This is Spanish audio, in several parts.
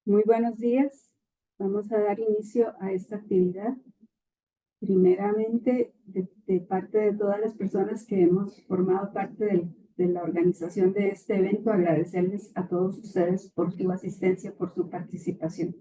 Muy buenos días. Vamos a dar inicio a esta actividad. Primeramente, de parte de todas las personas que hemos formado parte de la organización de este evento, agradecerles a todos ustedes por su asistencia, por su participación.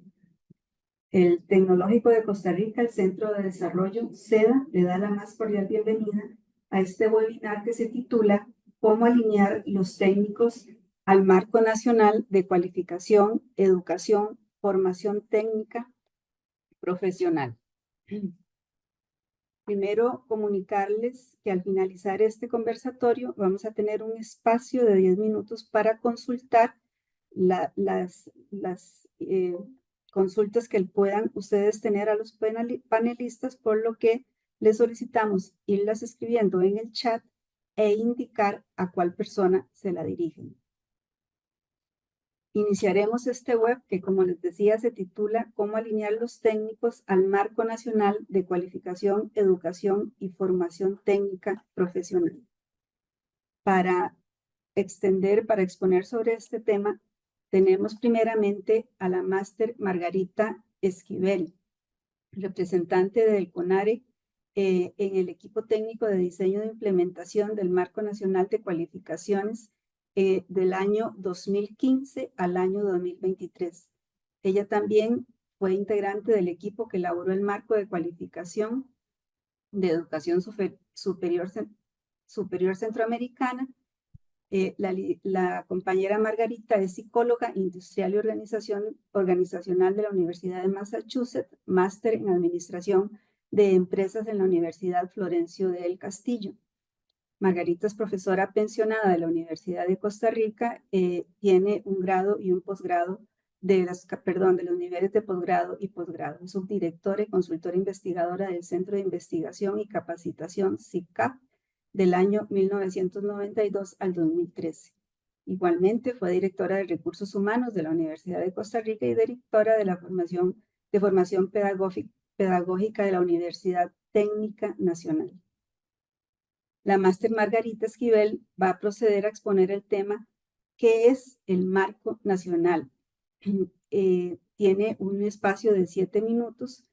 El Tecnológico de Costa Rica, el Centro de Desarrollo, SEDA, le da la más cordial bienvenida a este webinar que se titula ¿Cómo alinear los técnicos al marco nacional de cualificación, educación, formación técnica profesional? Primero, comunicarles que al finalizar este conversatorio vamos a tener un espacio de 10 minutos para consultar las consultas que puedan ustedes tener a los panelistas, por lo que les solicitamos irlas escribiendo en el chat e indicar a cuál persona se la dirigen. Iniciaremos este web que, como les decía, se titula ¿Cómo alinear los técnicos al marco nacional de cualificación, educación y formación técnica profesional? Para exponer sobre este tema, tenemos primeramente a la máster Margarita Esquivel, representante del CONARE en el equipo técnico de diseño de implementación del Marco Nacional de Cualificaciones del año 2015 al año 2023. Ella también fue integrante del equipo que elaboró el marco de cualificación de educación superior centroamericana. La compañera Margarita es psicóloga industrial y organizacional de la Universidad de Massachusetts, máster en administración de empresas en la Universidad Florencio del Castillo. Margarita es profesora pensionada de la Universidad de Costa Rica, tiene un grado y un posgrado de los niveles de posgrado y posgrado. Es subdirectora y consultora investigadora del Centro de Investigación y Capacitación CICAP del año 1992 al 2013. Igualmente fue directora de Recursos Humanos de la Universidad de Costa Rica y directora de la formación pedagógica de la Universidad Técnica Nacional. La máster Margarita Esquivel va a proceder a exponer el tema ¿qué es el marco nacional? Tiene un espacio de 7 minutos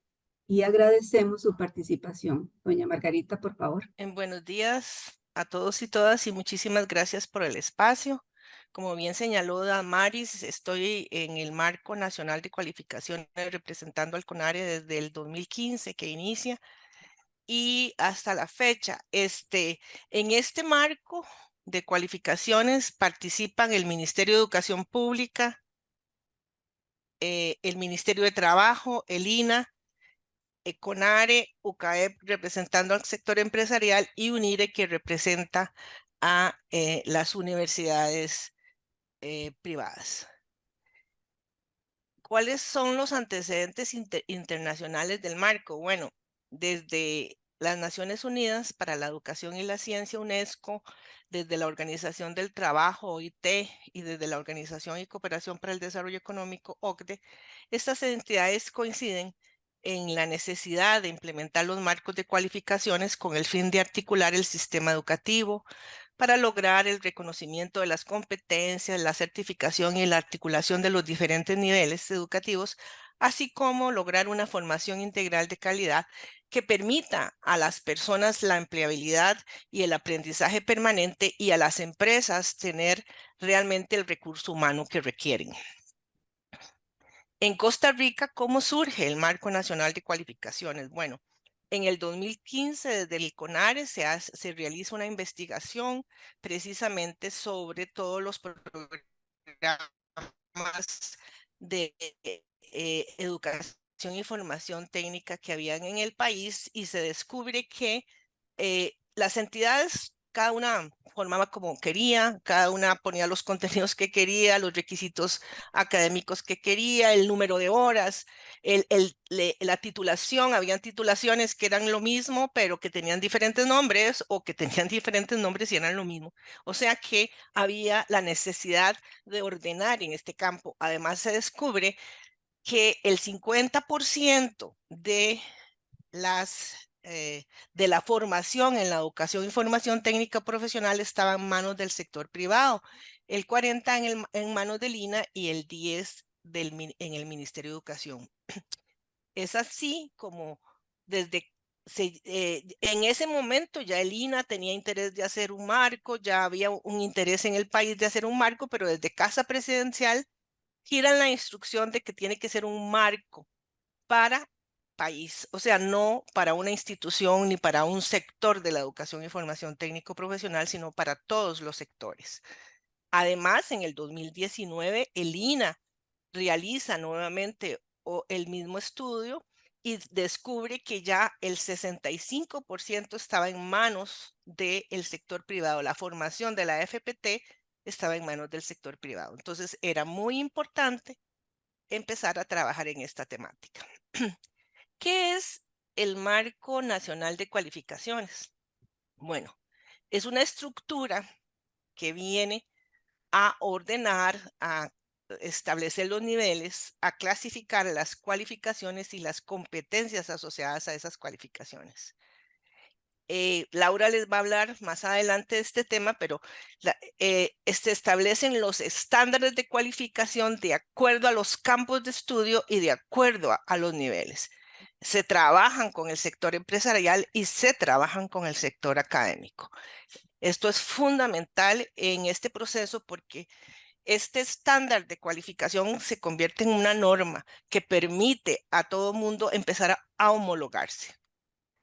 y agradecemos su participación. Doña Margarita, por favor. Buenos días a todos y todas y muchísimas gracias por el espacio. Como bien señaló Damaris, estoy en el Marco Nacional de Cualificaciones representando al CONARE desde el 2015 que inicia y hasta la fecha. En este marco de cualificaciones participan el Ministerio de Educación Pública, el Ministerio de Trabajo, el INA, CONARE, UCAEP representando al sector empresarial y UNIRE que representa a las universidades privadas. ¿Cuáles son los antecedentes internacionales del marco? Bueno, desde las Naciones Unidas para la Educación y la Ciencia, UNESCO, desde la Organización del Trabajo, OIT, y desde la Organización y Cooperación para el Desarrollo Económico, OCDE, estas entidades coinciden en la necesidad de implementar los marcos de cualificaciones con el fin de articular el sistema educativo para lograr el reconocimiento de las competencias, la certificación y la articulación de los diferentes niveles educativos, así como lograr una formación integral de calidad que permita a las personas la empleabilidad y el aprendizaje permanente y a las empresas tener realmente el recurso humano que requieren. En Costa Rica, ¿cómo surge el Marco Nacional de Cualificaciones? Bueno, en el 2015, desde el CONARE se realiza una investigación precisamente sobre todos los programas de educación y formación técnica que habían en el país y se descubre que las entidades, cada una formaba como quería, cada una ponía los contenidos que quería, los requisitos académicos que quería, el número de horas, la titulación. Habían titulaciones que eran lo mismo, pero que tenían diferentes nombres o que tenían diferentes nombres y eran lo mismo. O sea que había la necesidad de ordenar en este campo. Además, se descubre que el 50% de de la formación en la educación y formación técnica profesional estaba en manos del sector privado, el 40% en manos del INA y el 10% en el Ministerio de Educación. Es así como desde en ese momento ya el INA tenía interés de hacer un marco, ya había un interés en el país de hacer un marco, pero desde Casa Presidencial giran la instrucción de que tiene que ser un marco para país, o sea, no para una institución ni para un sector de la educación y formación técnico-profesional, sino para todos los sectores. Además, en el 2019, el INA realiza nuevamente el mismo estudio y descubre que ya el 65% estaba en manos del sector privado. La formación de la FPT estaba en manos del sector privado. Entonces, era muy importante empezar a trabajar en esta temática. ¿Qué es el Marco Nacional de Cualificaciones? Bueno, es una estructura que viene a ordenar, a establecer los niveles, a clasificar las cualificaciones y las competencias asociadas a esas cualificaciones. Laura les va a hablar más adelante de este tema, pero se establecen los estándares de cualificación de acuerdo a los campos de estudio y de acuerdo a los niveles. Se trabajan con el sector empresarial y se trabajan con el sector académico. Esto es fundamental en este proceso porque este estándar de cualificación se convierte en una norma que permite a todo mundo empezar a homologarse.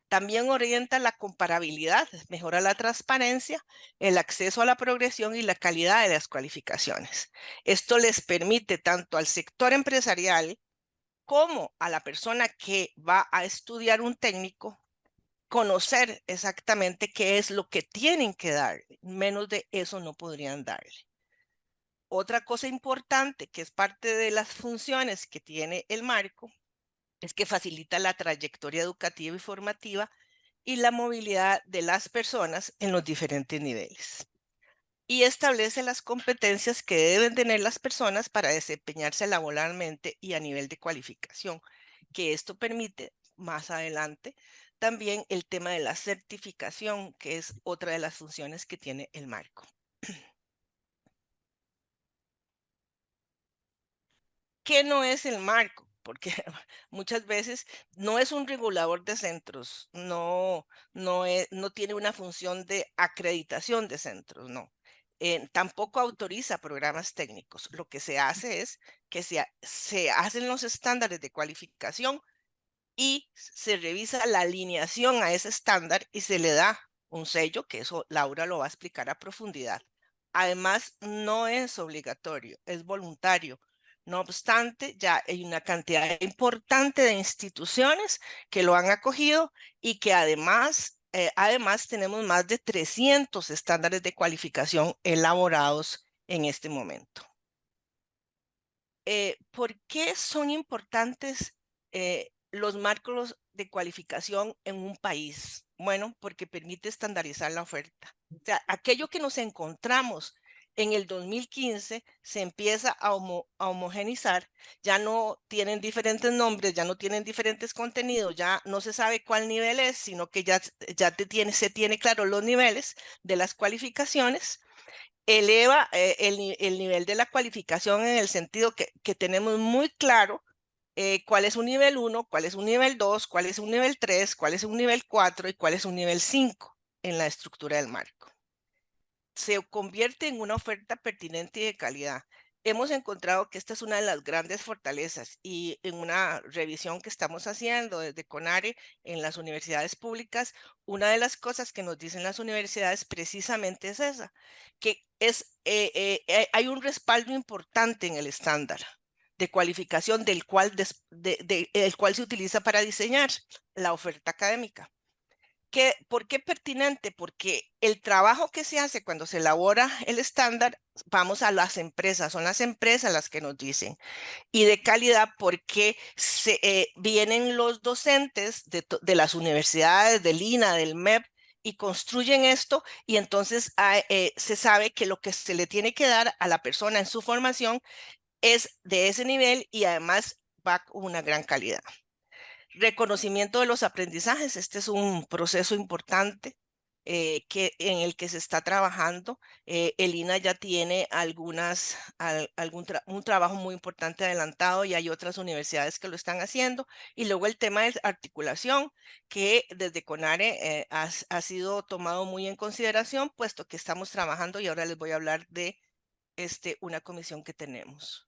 También orienta la comparabilidad, mejora la transparencia, el acceso a la progresión y la calidad de las cualificaciones. Esto les permite tanto al sector empresarial como a la persona que va a estudiar un técnico conocer exactamente qué es lo que tienen que dar. Menos de eso no podrían darle. Otra cosa importante que es parte de las funciones que tiene el marco es que facilita la trayectoria educativa y formativa y la movilidad de las personas en los diferentes niveles. Y establece las competencias que deben tener las personas para desempeñarse laboralmente y a nivel de cualificación, que esto permite más adelante también el tema de la certificación, que es otra de las funciones que tiene el marco. ¿Qué no es el marco? Porque muchas veces no es un regulador de centros, no tiene una función de acreditación de centros, no. Tampoco autoriza programas técnicos. Lo que se hace es que se hacen los estándares de cualificación y se revisa la alineación a ese estándar y se le da un sello, que eso Laura lo va a explicar a profundidad. Además, no es obligatorio, es voluntario. No obstante, ya hay una cantidad importante de instituciones que lo han acogido y que además tenemos más de 300 estándares de cualificación elaborados en este momento. ¿Por qué son importantes los marcos de cualificación en un país? Bueno, porque permite estandarizar la oferta. O sea, aquello que nos encontramos en el 2015 se empieza a homogenizar, ya no tienen diferentes nombres, ya no tienen diferentes contenidos, ya no se sabe cuál nivel es, sino que ya se tiene claro los niveles de las cualificaciones, eleva el nivel de la cualificación en el sentido que tenemos muy claro cuál es un nivel 1, cuál es un nivel 2, cuál es un nivel 3, cuál es un nivel 4 y cuál es un nivel 5 en la estructura del marco. Se convierte en una oferta pertinente y de calidad. Hemos encontrado que esta es una de las grandes fortalezas y en una revisión que estamos haciendo desde CONARE en las universidades públicas, una de las cosas que nos dicen las universidades precisamente es esa, que hay un respaldo importante en el estándar de cualificación del cual se utiliza para diseñar la oferta académica. ¿Por qué pertinente? Porque el trabajo que se hace cuando se elabora el estándar, vamos a las empresas, son las empresas las que nos dicen, y de calidad porque vienen los docentes de las universidades, del INA, del MEP, y construyen esto, y entonces se sabe que lo que se le tiene que dar a la persona en su formación es de ese nivel y además va con una gran calidad. Reconocimiento de los aprendizajes. Este es un proceso importante. en el que se está trabajando. El INA ya tiene un trabajo muy importante adelantado y hay otras universidades que lo están haciendo. Y luego el tema de articulación, que desde CONARE ha sido tomado muy en consideración, puesto que estamos trabajando y ahora les voy a hablar de una comisión que tenemos.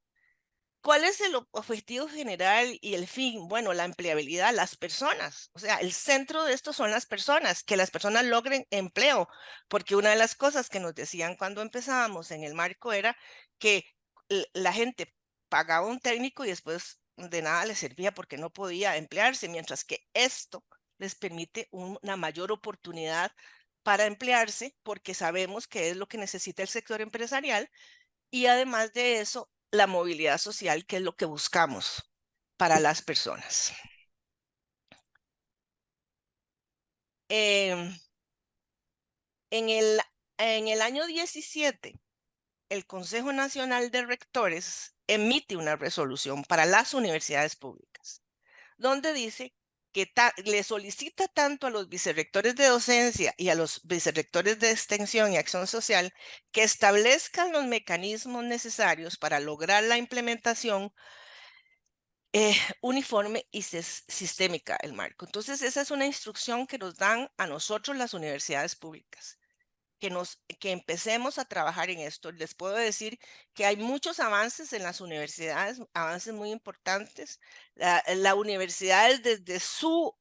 ¿Cuál es el objetivo general y el fin? Bueno, la empleabilidad, las personas. O sea, el centro de esto son las personas, que las personas logren empleo, porque una de las cosas que nos decían cuando empezábamos en el marco era que la gente pagaba un técnico y después de nada les servía porque no podía emplearse, mientras que esto les permite una mayor oportunidad para emplearse, porque sabemos que es lo que necesita el sector empresarial y además de eso, la movilidad social, que es lo que buscamos para las personas. Em, en el año 17, el Consejo Nacional de Rectores emite una resolución para las universidades públicas, donde dice que le solicita tanto a los vicerrectores de docencia y a los vicerrectores de extensión y acción social que establezcan los mecanismos necesarios para lograr la implementación uniforme y sistémica el marco. Entonces, esa es una instrucción que nos dan a nosotros las universidades públicas, que empecemos a trabajar en esto. Les puedo decir que hay muchos avances en las universidades, avances muy importantes. La universidad desde su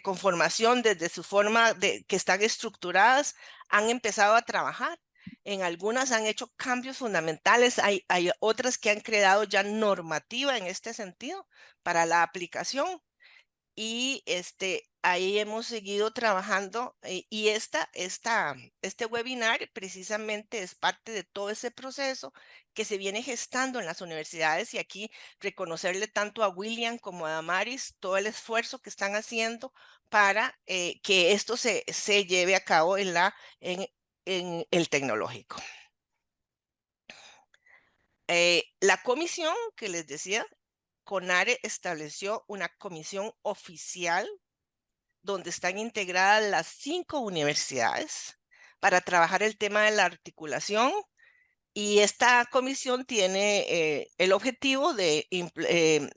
conformación, desde su forma de que están estructuradas, han empezado a trabajar. En algunas han hecho cambios fundamentales, hay otras que han creado ya normativa en este sentido para la aplicación y ahí hemos seguido trabajando y este webinar precisamente es parte de todo ese proceso que se viene gestando en las universidades y aquí reconocerle tanto a William como a Damaris todo el esfuerzo que están haciendo para que esto se lleve a cabo en el tecnológico. La comisión que les decía, CONARE estableció una comisión oficial donde están integradas las 5 universidades para trabajar el tema de la articulación. Y esta comisión tiene el objetivo de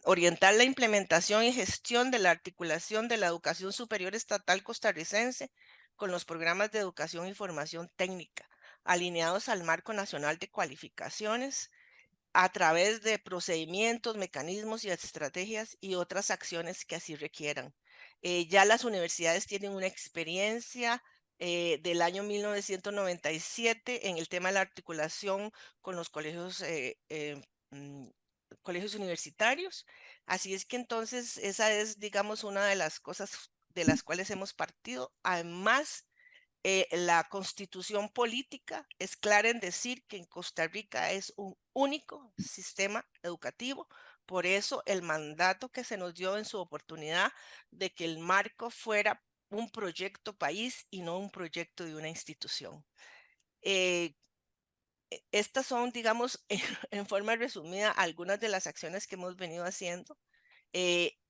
orientar la implementación y gestión de la articulación de la educación superior estatal costarricense con los programas de educación y formación técnica, alineados al Marco Nacional de Cualificaciones, a través de procedimientos, mecanismos y estrategias y otras acciones que así requieran. Ya las universidades tienen una experiencia del año 1997 en el tema de la articulación con los colegios universitarios. Así es que entonces esa es, digamos, una de las cosas de las cuales hemos partido. Además, la constitución política es clara en decir que en Costa Rica es un único sistema educativo. Por eso el mandato que se nos dio en su oportunidad de que el marco fuera un proyecto país y no un proyecto de una institución. Estas son, digamos, en forma resumida, algunas de las acciones que hemos venido haciendo.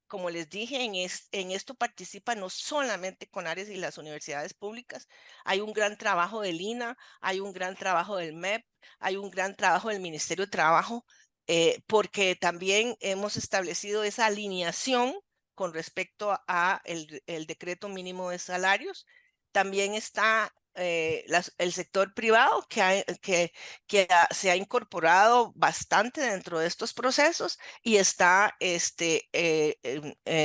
Como les dije, en esto participan no solamente CONARES y las universidades públicas, hay un gran trabajo del INA, hay un gran trabajo del MEP, hay un gran trabajo del Ministerio de Trabajo, porque también hemos establecido esa alineación con respecto a el decreto mínimo de salarios. También está el sector privado se ha incorporado bastante dentro de estos procesos y está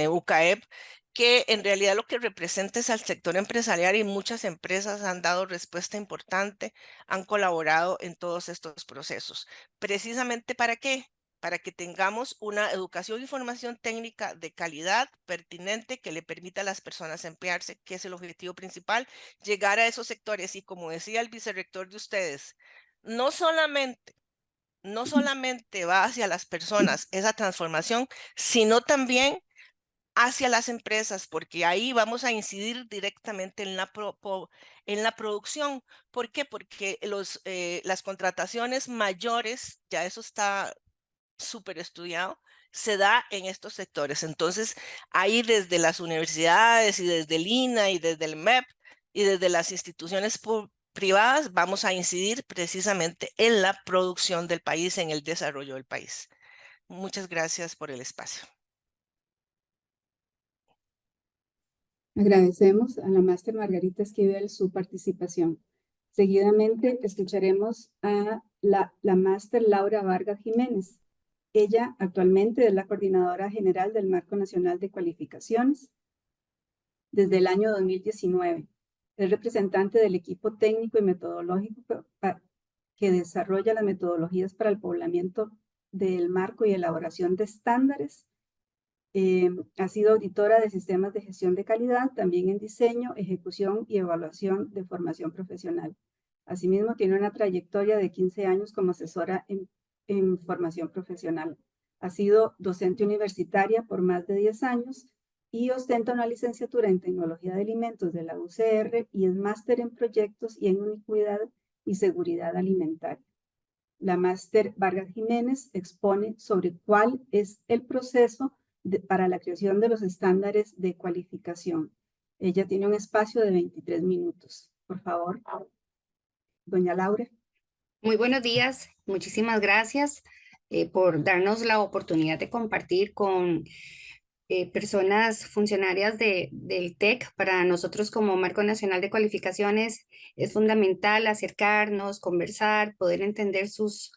UCAEP, que en realidad lo que representa es al sector empresarial y muchas empresas han dado respuesta importante, han colaborado en todos estos procesos. ¿Precisamente para qué? Para que tengamos una educación y formación técnica de calidad, pertinente, que le permita a las personas emplearse, que es el objetivo principal, llegar a esos sectores. Y como decía el vicerrector de ustedes, no solamente va hacia las personas esa transformación, sino también hacia las empresas, porque ahí vamos a incidir directamente en la producción. ¿Por qué? Porque las contrataciones mayores, ya eso está súper estudiado, se da en estos sectores. Entonces, ahí desde las universidades y desde el INA y desde el MEP, y desde las instituciones privadas vamos a incidir precisamente en la producción del país, en el desarrollo del país. Muchas gracias por el espacio. Agradecemos a la máster Margarita Esquivel su participación. Seguidamente escucharemos a la máster Laura Vargas Jiménez. Ella actualmente es la coordinadora general del Marco Nacional de Cualificaciones desde el año 2019. Es representante del equipo técnico y metodológico que desarrolla las metodologías para el poblamiento del marco y elaboración de estándares. Ha sido auditora de sistemas de gestión de calidad, también en diseño, ejecución y evaluación de formación profesional. Asimismo, tiene una trayectoria de 15 años como asesora en formación profesional. Ha sido docente universitaria por más de 10 años y ostenta una licenciatura en tecnología de alimentos de la UCR y es máster en proyectos y en iniquidad y seguridad alimentaria. La máster Vargas Jiménez expone sobre cuál es el proceso para la creación de los estándares de cualificación. Ella tiene un espacio de 23 minutos. Por favor, doña Laura. Muy buenos días, muchísimas gracias por darnos la oportunidad de compartir con personas funcionarias del TEC. Para nosotros como Marco Nacional de Cualificaciones es fundamental acercarnos, conversar, poder entender sus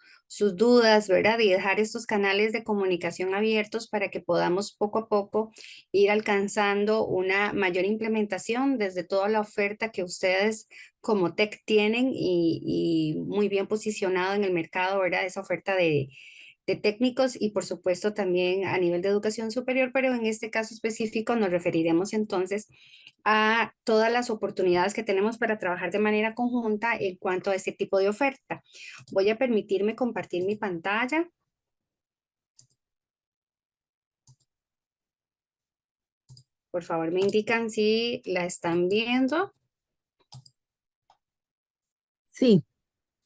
dudas, ¿verdad? Y dejar estos canales de comunicación abiertos para que podamos poco a poco ir alcanzando una mayor implementación desde toda la oferta que ustedes como TEC tienen y muy bien posicionado en el mercado, ¿verdad? Esa oferta de técnicos y por supuesto también a nivel de educación superior, pero en este caso específico nos referiremos entonces a todas las oportunidades que tenemos para trabajar de manera conjunta en cuanto a este tipo de oferta. Voy a permitirme compartir mi pantalla. Por favor, me indican si la están viendo. Sí.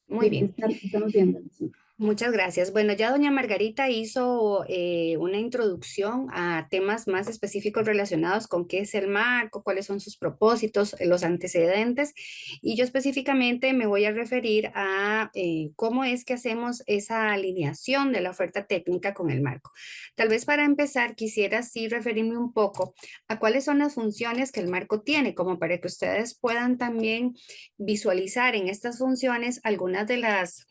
Muy bien. Estamos viendo. Sí. Muchas gracias. Bueno, ya doña Margarita hizo una introducción a temas más específicos relacionados con qué es el marco, cuáles son sus propósitos, los antecedentes, y yo específicamente me voy a referir a cómo es que hacemos esa alineación de la oferta técnica con el marco. Tal vez para empezar quisiera sí referirme un poco a cuáles son las funciones que el marco tiene, como para que ustedes puedan también visualizar en estas funciones algunas de las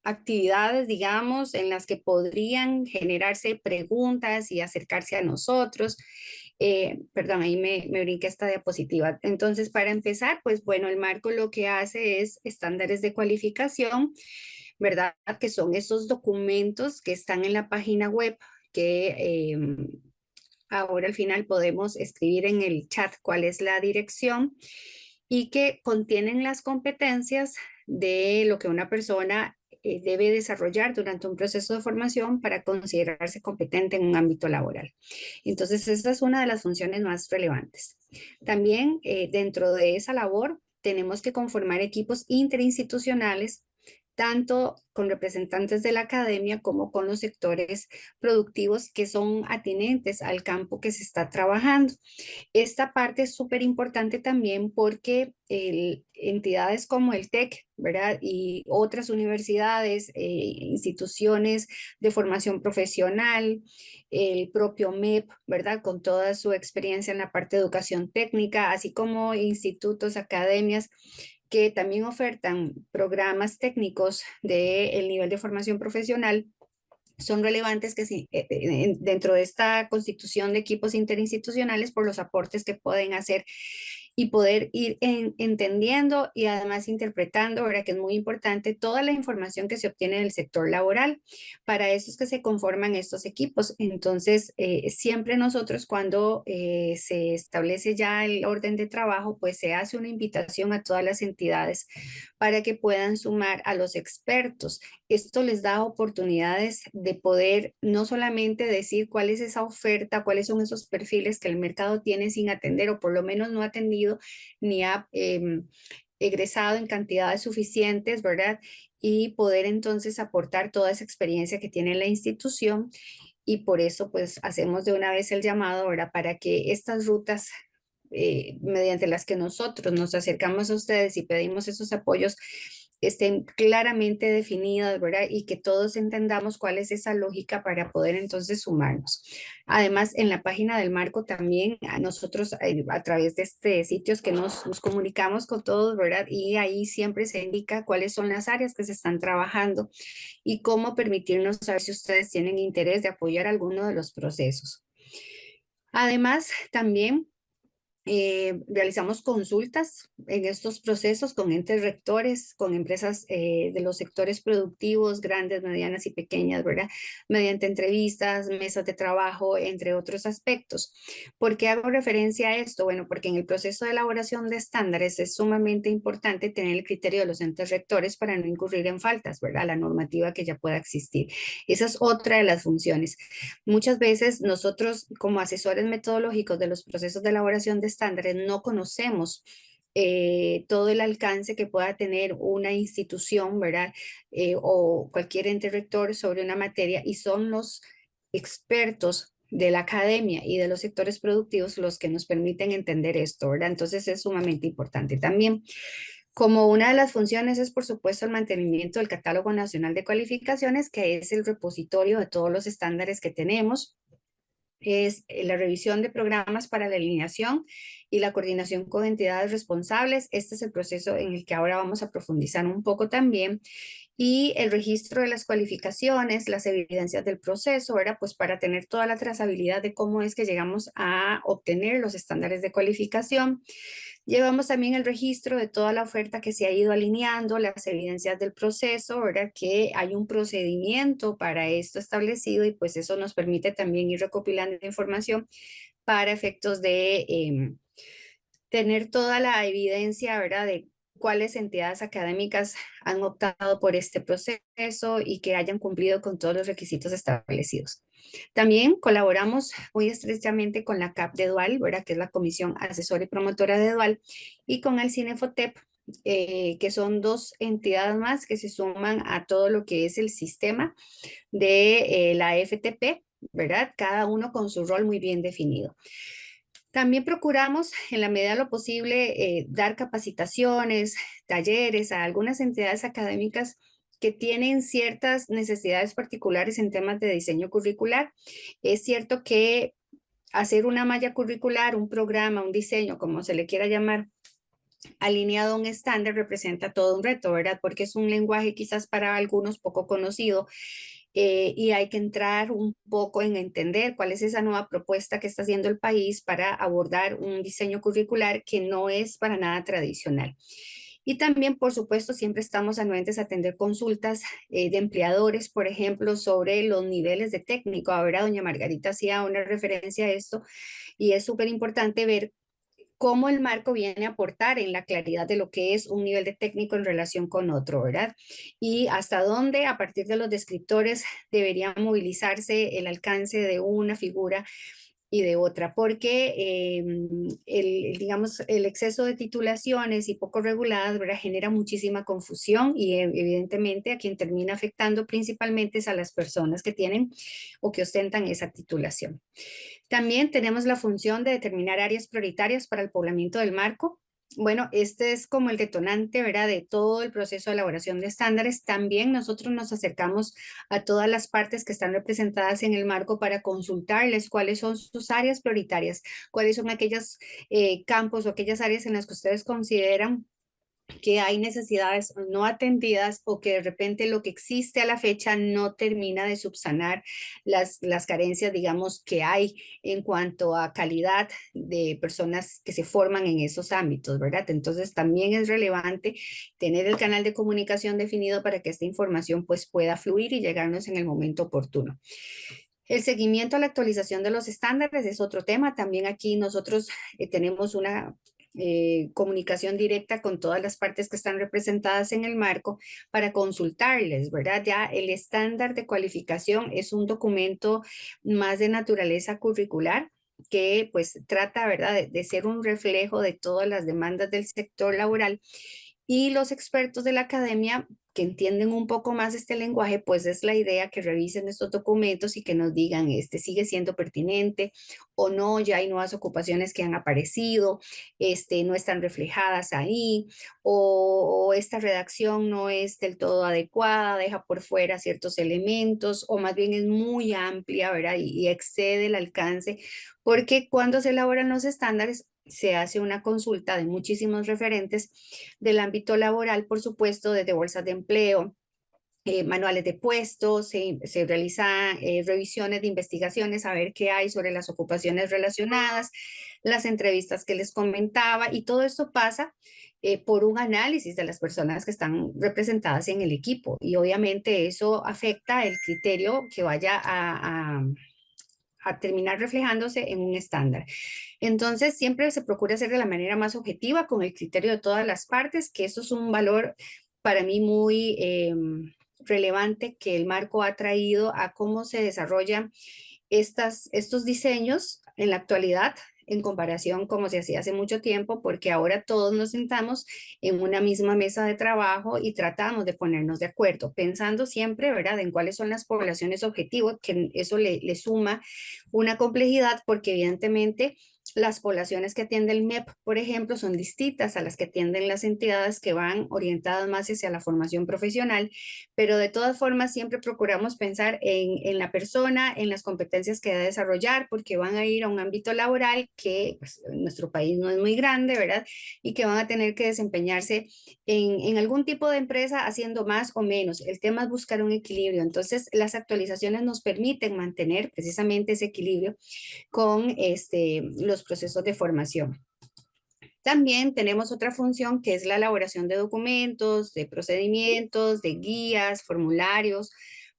actividades, digamos, en las que podrían generarse preguntas y acercarse a nosotros. Perdón, ahí me brinqué esta diapositiva. Entonces, para empezar, pues bueno, el marco lo que hace es estándares de cualificación, ¿verdad? Que son esos documentos que están en la página web que ahora al final podemos escribir en el chat cuál es la dirección y que contienen las competencias de lo que una persona debe desarrollar durante un proceso de formación para considerarse competente en un ámbito laboral. Entonces, esta es una de las funciones más relevantes. También dentro de esa labor tenemos que conformar equipos interinstitucionales tanto con representantes de la academia como con los sectores productivos que son atinentes al campo que se está trabajando. Esta parte es súper importante también porque entidades como el TEC, ¿verdad? Y otras universidades, instituciones de formación profesional, el propio MEP, ¿verdad? Con toda su experiencia en la parte de educación técnica, así como institutos, academias que también ofertan programas técnicos del nivel de formación profesional, son relevantes que dentro de esta constitución de equipos interinstitucionales por los aportes que pueden hacer y poder ir entendiendo y además interpretando, ¿verdad? Que es muy importante toda la información que se obtiene del sector laboral. Para eso es que se conforman estos equipos. Entonces, siempre nosotros cuando se establece ya el orden de trabajo, pues se hace una invitación a todas las entidades para que puedan sumar a los expertos. Esto les da oportunidades de poder no solamente decir cuál es esa oferta, cuáles son esos perfiles que el mercado tiene sin atender o por lo menos no ha atendido ni ha egresado en cantidades suficientes, ¿verdad? Y poder entonces aportar toda esa experiencia que tiene la institución y por eso pues hacemos de una vez el llamado ahora para que estas rutas mediante las que nosotros nos acercamos a ustedes y pedimos esos apoyos, estén claramente definidas, ¿verdad? Y que todos entendamos cuál es esa lógica para poder entonces sumarnos. Además, en la página del marco también a nosotros a través de este sitios que nos comunicamos con todos, ¿verdad? Y ahí siempre se indica cuáles son las áreas que se están trabajando y cómo permitirnos saber si ustedes tienen interés de apoyar alguno de los procesos. Además, también realizamos consultas en estos procesos con entes rectores, con empresas de los sectores productivos, grandes, medianas y pequeñas, ¿verdad? Mediante entrevistas, mesas de trabajo, entre otros aspectos. ¿Por qué hago referencia a esto? Bueno, porque en el proceso de elaboración de estándares es sumamente importante tener el criterio de los entes rectores para no incurrir en faltas, ¿verdad? La normativa que ya pueda existir. Esa es otra de las funciones. Muchas veces nosotros como asesores metodológicos de los procesos de elaboración de estándares no conocemos todo el alcance que pueda tener una institución, ¿verdad? O cualquier ente rector sobre una materia y son los expertos de la academia y de los sectores productivos los que nos permiten entender esto, ¿verdad? Entonces es sumamente importante también. Como una de las funciones es, por supuesto, el mantenimiento del Catálogo Nacional de Cualificaciones, que es el repositorio de todos los estándares que tenemos. Es la revisión de programas para la alineación y la coordinación con entidades responsables. Este es el proceso en el que ahora vamos a profundizar un poco también. Y el registro de las cualificaciones, las evidencias del proceso, ¿verdad? Pues para tener toda la trazabilidad de cómo es que llegamos a obtener los estándares de cualificación. Llevamos también el registro de toda la oferta que se ha ido alineando, las evidencias del proceso, ¿verdad? Que hay un procedimiento para esto establecido y pues eso nos permite también ir recopilando información para efectos de tener toda la evidencia, ¿verdad? De cuáles entidades académicas han optado por este proceso y que hayan cumplido con todos los requisitos establecidos. También colaboramos muy estrechamente con la CAP de Dual, ¿verdad? Que es la Comisión Asesora y Promotora de Dual, y con el Cinefotep, que son dos entidades más que se suman a todo lo que es el sistema de la FTP, ¿verdad? Cada uno con su rol muy bien definido. También procuramos, en la medida de lo posible, dar capacitaciones, talleres a algunas entidades académicas que tienen ciertas necesidades particulares en temas de diseño curricular. Es cierto que hacer una malla curricular, un programa, un diseño, como se le quiera llamar, alineado a un estándar representa todo un reto, ¿verdad? Porque es un lenguaje quizás para algunos poco conocido y hay que entrar un poco en entender cuál es esa nueva propuesta que está haciendo el país para abordar un diseño curricular que no es para nada tradicional. Y también, por supuesto, siempre estamos anuentes a atender consultas de empleadores, por ejemplo, sobre los niveles de técnico. Ahora doña Margarita hacía una referencia a esto y es súper importante ver cómo el marco viene a aportar en la claridad de lo que es un nivel de técnico en relación con otro, ¿verdad? Y hasta dónde, a partir de los descriptores, debería movilizarse el alcance de una figura y de otra, porque digamos, el exceso de titulaciones y poco reguladas, ¿verdad? Genera muchísima confusión y evidentemente a quien termina afectando principalmente es a las personas que tienen o que ostentan esa titulación. También tenemos la función de determinar áreas prioritarias para el poblamiento del marco. Bueno, este es como el detonante, ¿verdad? De todo el proceso de elaboración de estándares. También nosotros nos acercamos a todas las partes que están representadas en el marco para consultarles cuáles son sus áreas prioritarias, cuáles son aquellos campos o aquellas áreas en las que ustedes consideran que hay necesidades no atendidas o que de repente lo que existe a la fecha no termina de subsanar las carencias, digamos, que hay en cuanto a calidad de personas que se forman en esos ámbitos, ¿verdad? Entonces también es relevante tener el canal de comunicación definido para que esta información pues pueda fluir y llegarnos en el momento oportuno. El seguimiento a la actualización de los estándares es otro tema. También aquí nosotros tenemos una comunicación directa con todas las partes que están representadas en el marco para consultarles, ¿verdad? Ya el estándar de cualificación es un documento más de naturaleza curricular que pues trata, ¿verdad?, de ser un reflejo de todas las demandas del sector laboral y los expertos de la academia que entienden un poco más este lenguaje, pues es la idea que revisen estos documentos y que nos digan, sigue siendo pertinente o no, ya hay nuevas ocupaciones que han aparecido, no están reflejadas ahí, o esta redacción no es del todo adecuada, deja por fuera ciertos elementos, o más bien es muy amplia, ¿verdad? Y excede el alcance, porque cuando se elaboran los estándares, se hace una consulta de muchísimos referentes del ámbito laboral, por supuesto, desde bolsas de empleo, manuales de puestos, se realizan revisiones de investigaciones a ver qué hay sobre las ocupaciones relacionadas, las entrevistas que les comentaba, y todo esto pasa por un análisis de las personas que están representadas en el equipo, y obviamente eso afecta el criterio que vaya a terminar reflejándose en un estándar. Entonces, siempre se procura hacer de la manera más objetiva, con el criterio de todas las partes, que eso es un valor para mí muy relevante que el marco ha traído a cómo se desarrollan estos diseños en la actualidad en comparación como se hacía hace mucho tiempo, porque ahora todos nos sentamos en una misma mesa de trabajo y tratamos de ponernos de acuerdo, pensando siempre, ¿verdad?, en cuáles son las poblaciones objetivos, que eso le suma una complejidad, porque evidentemente las poblaciones que atiende el MEP, por ejemplo, son distintas a las que atienden las entidades que van orientadas más hacia la formación profesional, pero de todas formas siempre procuramos pensar en la persona, en las competencias que debe desarrollar, porque van a ir a un ámbito laboral que pues, en nuestro país no es muy grande, ¿verdad? Y que van a tener que desempeñarse en algún tipo de empresa haciendo más o menos. El tema es buscar un equilibrio. Entonces, las actualizaciones nos permiten mantener precisamente ese equilibrio con los procesos de formación. También tenemos otra función que es la elaboración de documentos, de procedimientos, de guías, formularios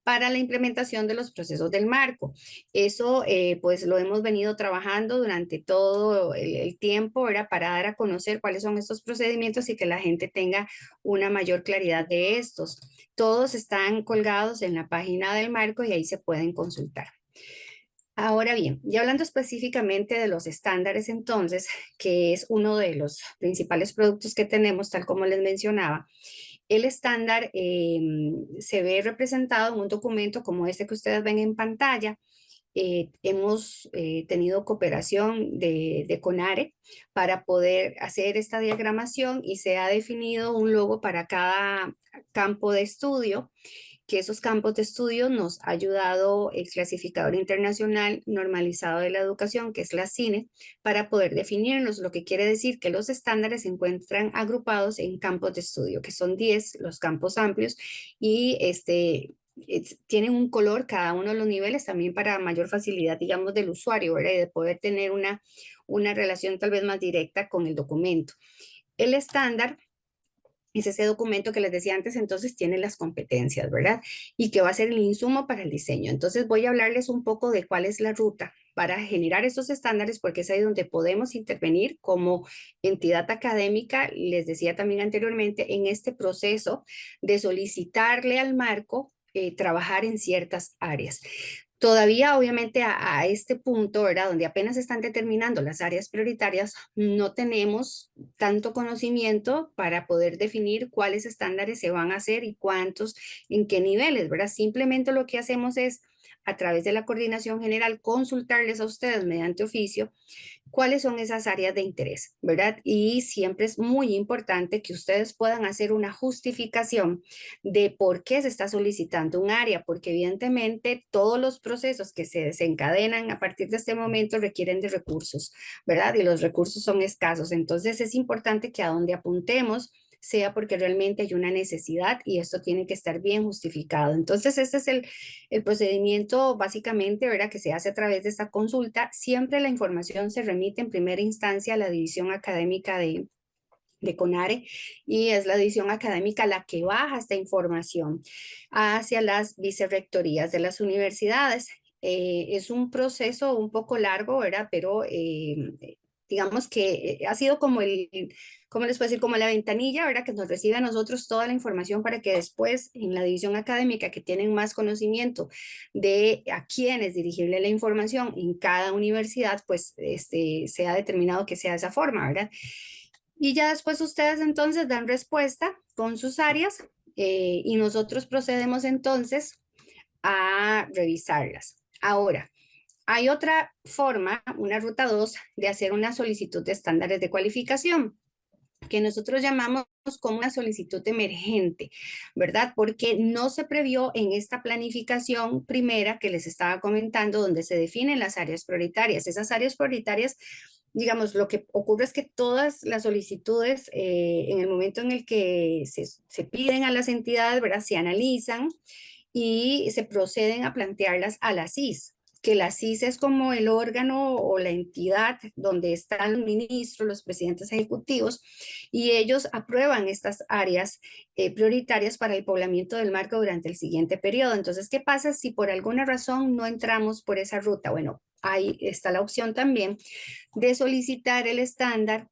para la implementación de los procesos del marco. Eso pues lo hemos venido trabajando durante todo el tiempo, ¿verdad? Para dar a conocer cuáles son estos procedimientos y que la gente tenga una mayor claridad de estos. Todos están colgados en la página del marco y ahí se pueden consultar. Ahora bien, ya hablando específicamente de los estándares entonces, que es uno de los principales productos que tenemos, tal como les mencionaba, el estándar se ve representado en un documento como este que ustedes ven en pantalla. Hemos tenido cooperación de CONARE para poder hacer esta diagramación y se ha definido un logo para cada campo de estudio, que esos campos de estudio nos ha ayudado el clasificador internacional normalizado de la educación, que es la CINE, para poder definirlos, lo que quiere decir que los estándares se encuentran agrupados en campos de estudio, que son 10 los campos amplios, y tienen un color cada uno de los niveles también para mayor facilidad, digamos, del usuario, ¿verdad? Y de poder tener una relación tal vez más directa con el documento. El estándar es ese documento que les decía antes, entonces tiene las competencias, ¿verdad? Y que va a ser el insumo para el diseño. Entonces voy a hablarles un poco de cuál es la ruta para generar esos estándares, porque es ahí donde podemos intervenir como entidad académica, les decía también anteriormente, en este proceso de solicitarle al marco trabajar en ciertas áreas. Todavía, obviamente, a este punto, ¿verdad?, donde apenas están determinando las áreas prioritarias, no tenemos tanto conocimiento para poder definir cuáles estándares se van a hacer y cuántos, en qué niveles, ¿verdad? Simplemente lo que hacemos es, a través de la coordinación general, consultarles a ustedes mediante oficio cuáles son esas áreas de interés, ¿verdad? Y siempre es muy importante que ustedes puedan hacer una justificación de por qué se está solicitando un área, porque evidentemente todos los procesos que se desencadenan a partir de este momento requieren de recursos, ¿verdad? Y los recursos son escasos. Entonces es importante que a donde apuntemos sea porque realmente hay una necesidad y esto tiene que estar bien justificado. Entonces, este es el procedimiento básicamente, ¿verdad?, que se hace a través de esta consulta. Siempre la información se remite en primera instancia a la división académica de CONARE, y es la división académica la que baja esta información hacia las vicerrectorías de las universidades. Es un proceso un poco largo, ¿verdad? Pero digamos que ha sido como ¿cómo les puedo decir? Como la ventanilla, ¿verdad?, que nos recibe a nosotros toda la información para que después en la división académica, que tienen más conocimiento de a quiénes dirigirle la información en cada universidad, pues se ha determinado que sea de esa forma, ¿verdad? Y ya después ustedes entonces dan respuesta con sus áreas y nosotros procedemos entonces a revisarlas. Ahora, hay otra forma, una ruta 2, de hacer una solicitud de estándares de cualificación, que nosotros llamamos como una solicitud emergente, ¿verdad? Porque no se previó en esta planificación primera que les estaba comentando, donde se definen las áreas prioritarias. Esas áreas prioritarias, digamos, lo que ocurre es que todas las solicitudes, en el momento en el que se piden a las entidades, ¿verdad? Se analizan y se proceden a plantearlas a la CIS, que la CIS es como el órgano o la entidad donde están los ministros, los presidentes ejecutivos, y ellos aprueban estas áreas prioritarias para el poblamiento del marco durante el siguiente periodo. Entonces, ¿qué pasa si por alguna razón no entramos por esa ruta? Bueno, ahí está la opción también de solicitar el estándar.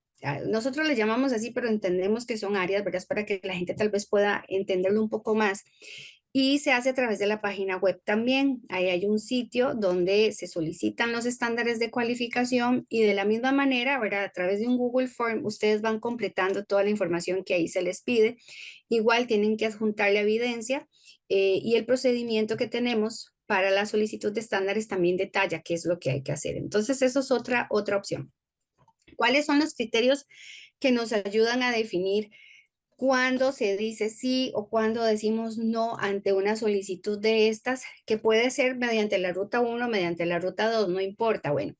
Nosotros le llamamos así, pero entendemos que son áreas, ¿verdad? Para que la gente tal vez pueda entenderlo un poco más. Y se hace a través de la página web también. Ahí hay un sitio donde se solicitan los estándares de cualificación y de la misma manera, ¿verdad? A través de un Google Form, ustedes van completando toda la información que ahí se les pide. Igual tienen que adjuntar la evidencia y el procedimiento que tenemos para la solicitud de estándares también detalla qué es lo que hay que hacer. Entonces, eso es otra opción. ¿Cuáles son los criterios que nos ayudan a definir cuando se dice sí o cuando decimos no ante una solicitud de estas, que puede ser mediante la ruta 1, mediante la ruta 2, no importa? Bueno,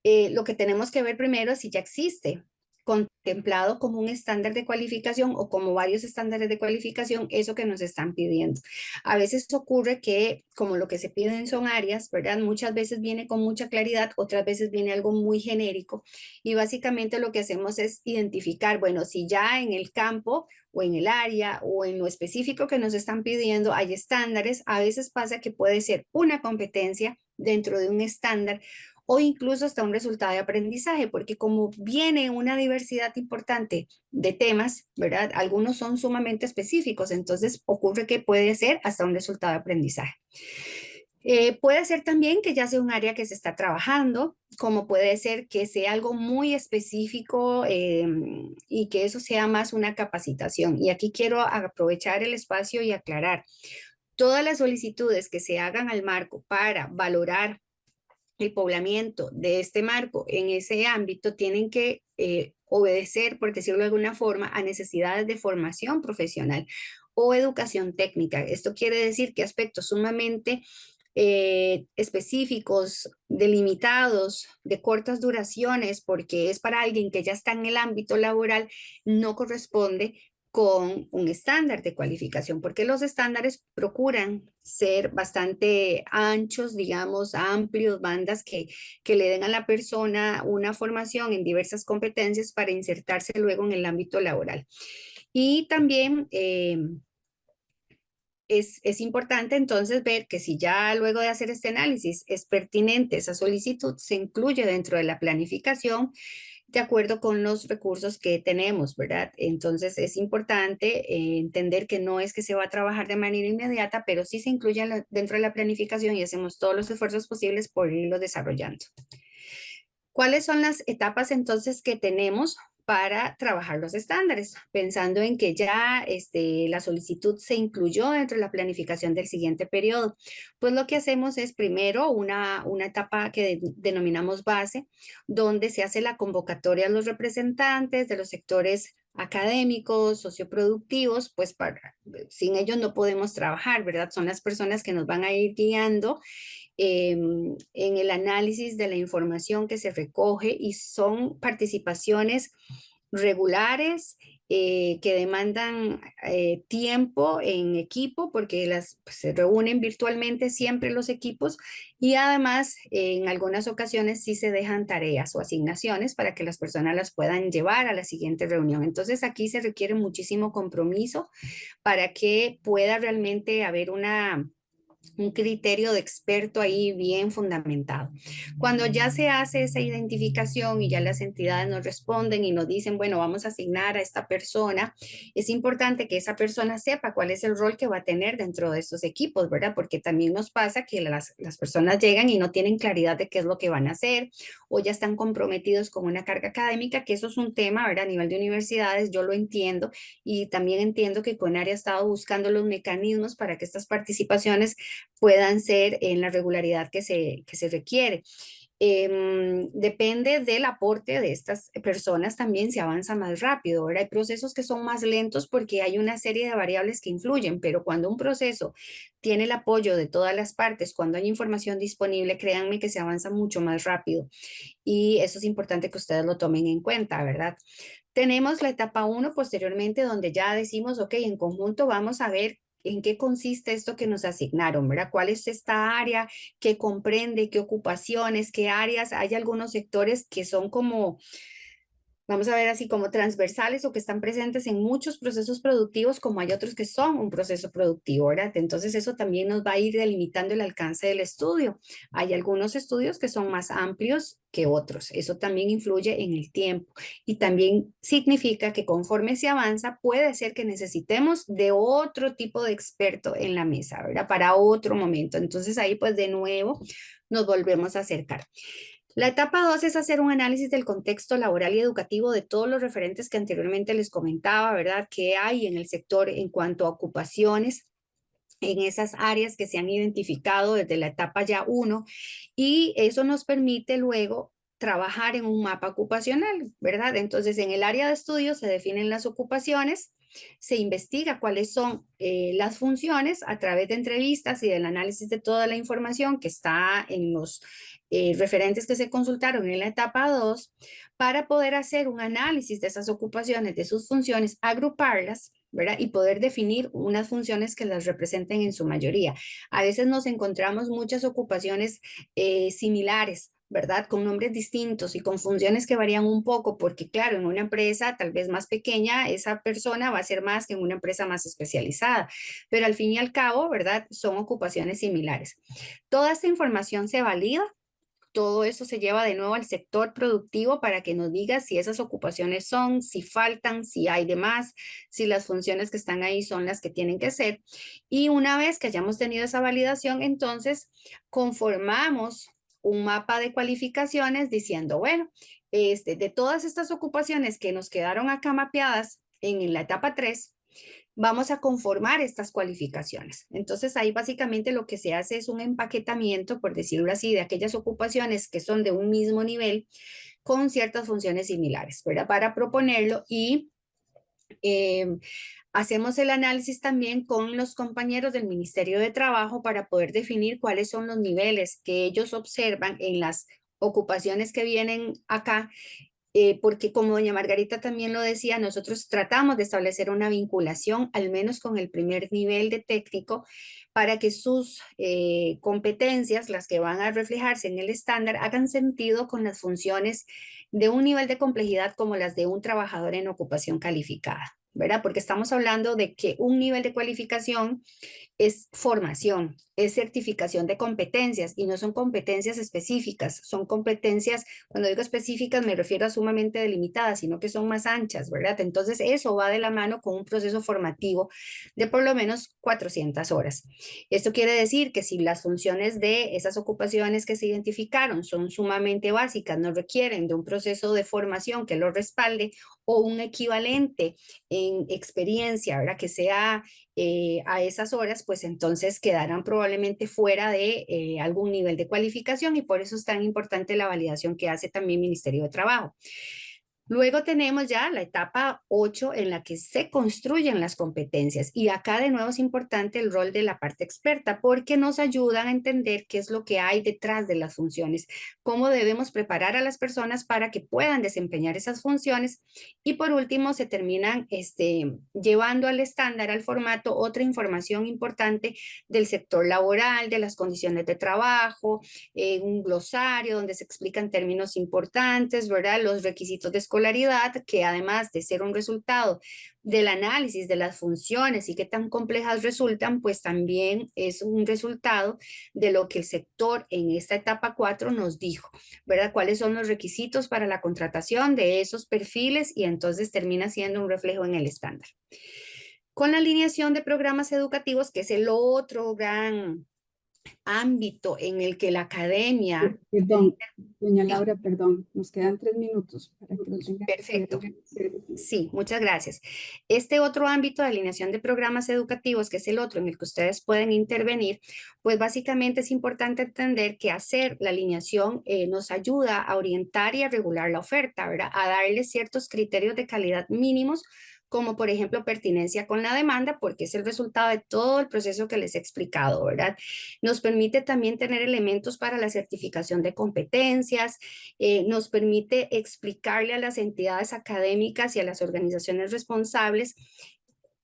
lo que tenemos que ver primero es si ya existe contemplado como un estándar de cualificación o como varios estándares de cualificación, eso que nos están pidiendo. A veces ocurre que como lo que se piden son áreas, ¿verdad? Muchas veces viene con mucha claridad, otras veces viene algo muy genérico y básicamente lo que hacemos es identificar, bueno, si ya en el campo o en el área o en lo específico que nos están pidiendo hay estándares, a veces pasa que puede ser una competencia dentro de un estándar o incluso hasta un resultado de aprendizaje, porque como viene una diversidad importante de temas, ¿verdad? Algunos son sumamente específicos, entonces ocurre que puede ser hasta un resultado de aprendizaje. Puede ser también que ya sea un área que se está trabajando, como puede ser que sea algo muy específico y que eso sea más una capacitación. Y aquí quiero aprovechar el espacio y aclarar. Todas las solicitudes que se hagan al marco para valorar el poblamiento de este marco en ese ámbito tienen que obedecer, por decirlo de alguna forma, a necesidades de formación profesional o educación técnica. Esto quiere decir que aspectos sumamente específicos, delimitados, de cortas duraciones, porque es para alguien que ya está en el ámbito laboral, no corresponde con un estándar de cualificación, porque los estándares procuran ser bastante anchos, digamos, amplios, bandas que le den a la persona una formación en diversas competencias para insertarse luego en el ámbito laboral. Y también es importante entonces ver que si ya luego de hacer este análisis es pertinente esa solicitud, se incluye dentro de la planificación de acuerdo con los recursos que tenemos, ¿verdad? Entonces es importante entender que no es que se va a trabajar de manera inmediata, pero sí se incluye dentro de la planificación y hacemos todos los esfuerzos posibles por irlo desarrollando. ¿Cuáles son las etapas entonces que tenemos para trabajar los estándares? Pensando en que ya la solicitud se incluyó dentro de la planificación del siguiente periodo, pues lo que hacemos es primero una etapa que denominamos base, donde se hace la convocatoria a los representantes de los sectores académicos, socioproductivos, pues sin ellos no podemos trabajar, ¿verdad? Son las personas que nos van a ir guiando en el análisis de la información que se recoge y son participaciones regulares que demandan tiempo en equipo porque pues, se reúnen virtualmente siempre los equipos y además en algunas ocasiones sí se dejan tareas o asignaciones para que las personas las puedan llevar a la siguiente reunión. Entonces aquí se requiere muchísimo compromiso para que pueda realmente haber una un criterio de experto ahí bien fundamentado. Cuando ya se hace esa identificación y ya las entidades nos responden y nos dicen, bueno, vamos a asignar a esta persona, es importante que esa persona sepa cuál es el rol que va a tener dentro de estos equipos, ¿verdad? Porque también nos pasa que las personas llegan y no tienen claridad de qué es lo que van a hacer o ya están comprometidos con una carga académica, que eso es un tema, ¿verdad? A nivel de universidades, yo lo entiendo y también entiendo que CONARE ha estado buscando los mecanismos para que estas participaciones puedan ser en la regularidad que se requiere. Depende del aporte de estas personas, también se avanza más rápido. Ahora hay procesos que son más lentos porque hay una serie de variables que influyen, pero cuando un proceso tiene el apoyo de todas las partes, cuando hay información disponible, créanme que se avanza mucho más rápido y eso es importante que ustedes lo tomen en cuenta, ¿verdad? Tenemos la etapa 1 posteriormente donde ya decimos, ok, en conjunto vamos a ver en qué consiste esto que nos asignaron, ¿verdad? ¿Cuál es esta área? ¿Qué comprende? ¿Qué ocupaciones? ¿Qué áreas? Hay algunos sectores que son como, vamos a ver así, como transversales o que están presentes en muchos procesos productivos, como hay otros que son un proceso productivo, ¿verdad? Entonces eso también nos va a ir delimitando el alcance del estudio. Hay algunos estudios que son más amplios que otros. Eso también influye en el tiempo y también significa que conforme se avanza puede ser que necesitemos de otro tipo de experto en la mesa, ¿verdad? Para otro momento. Entonces ahí pues de nuevo nos volvemos a acercar. La etapa 2 es hacer un análisis del contexto laboral y educativo de todos los referentes que anteriormente les comentaba, ¿verdad? ¿Qué hay en el sector en cuanto a ocupaciones en esas áreas que se han identificado desde la etapa ya 1? Y eso nos permite luego trabajar en un mapa ocupacional, ¿verdad? Entonces, en el área de estudio se definen las ocupaciones, se investiga cuáles son las funciones a través de entrevistas y del análisis de toda la información que está en los referentes que se consultaron en la etapa 2 para poder hacer un análisis de esas ocupaciones, de sus funciones, agruparlas, ¿verdad? Y poder definir unas funciones que las representen en su mayoría. A veces nos encontramos muchas ocupaciones similares, ¿verdad? Con nombres distintos y con funciones que varían un poco, porque claro, en una empresa tal vez más pequeña, esa persona va a ser más que en una empresa más especializada, pero al fin y al cabo, ¿verdad? Son ocupaciones similares. Toda esta información se valida. Todo eso se lleva de nuevo al sector productivo para que nos diga si esas ocupaciones son, si faltan, si hay de más, si las funciones que están ahí son las que tienen que ser. Y una vez que hayamos tenido esa validación, entonces conformamos un mapa de cualificaciones diciendo, bueno, de todas estas ocupaciones que nos quedaron acá mapeadas en la etapa 3, vamos a conformar estas cualificaciones. Entonces ahí básicamente lo que se hace es un empaquetamiento, por decirlo así, de aquellas ocupaciones que son de un mismo nivel con ciertas funciones similares, ¿verdad? Para proponerlo y hacemos el análisis también con los compañeros del Ministerio de Trabajo para poder definir cuáles son los niveles que ellos observan en las ocupaciones que vienen acá, porque como doña Margarita también lo decía, nosotros tratamos de establecer una vinculación, al menos con el primer nivel de técnico, para que sus competencias, las que van a reflejarse en el estándar, hagan sentido con las funciones de un nivel de complejidad como las de un trabajador en ocupación calificada, ¿verdad? Porque estamos hablando de que un nivel de cualificación es formación, es certificación de competencias y no son competencias específicas, son competencias, cuando digo específicas me refiero a sumamente delimitadas, sino que son más anchas, ¿verdad? Entonces eso va de la mano con un proceso formativo de por lo menos 400 horas. Esto quiere decir que si las funciones de esas ocupaciones que se identificaron son sumamente básicas, no requieren de un proceso de formación que lo respalde o un equivalente en experiencia, ¿verdad? Que sea a esas horas, pues entonces quedarán probablemente fuera de algún nivel de cualificación y por eso es tan importante la validación que hace también el Ministerio de Trabajo. Luego tenemos ya la etapa 8 en la que se construyen las competencias y acá de nuevo es importante el rol de la parte experta porque nos ayudan a entender qué es lo que hay detrás de las funciones, cómo debemos preparar a las personas para que puedan desempeñar esas funciones y por último se terminan llevando al estándar, al formato, otra información importante del sector laboral, de las condiciones de trabajo, un glosario donde se explican términos importantes, ¿verdad? Los requisitos de escolaridad escolaridad, que además de ser un resultado del análisis de las funciones y qué tan complejas resultan, pues también es un resultado de lo que el sector en esta etapa 4 nos dijo, ¿verdad? ¿Cuáles son los requisitos para la contratación de esos perfiles? Y entonces termina siendo un reflejo en el estándar. Con la alineación de programas educativos, que es el otro gran ámbito en el que la academia... Perdón, doña Sí. Laura, perdón, nos quedan 3 minutos para que lo tenga. Perfecto. Sí, muchas gracias. Este otro ámbito de alineación de programas educativos, que es el otro en el que ustedes pueden intervenir, pues básicamente es importante entender que hacer la alineación nos ayuda a orientar y a regular la oferta, ¿verdad? A darle ciertos criterios de calidad mínimos, como por ejemplo pertinencia con la demanda, porque es el resultado de todo el proceso que les he explicado, ¿verdad? Nos permite también tener elementos para la certificación de competencias, nos permite explicarle a las entidades académicas y a las organizaciones responsables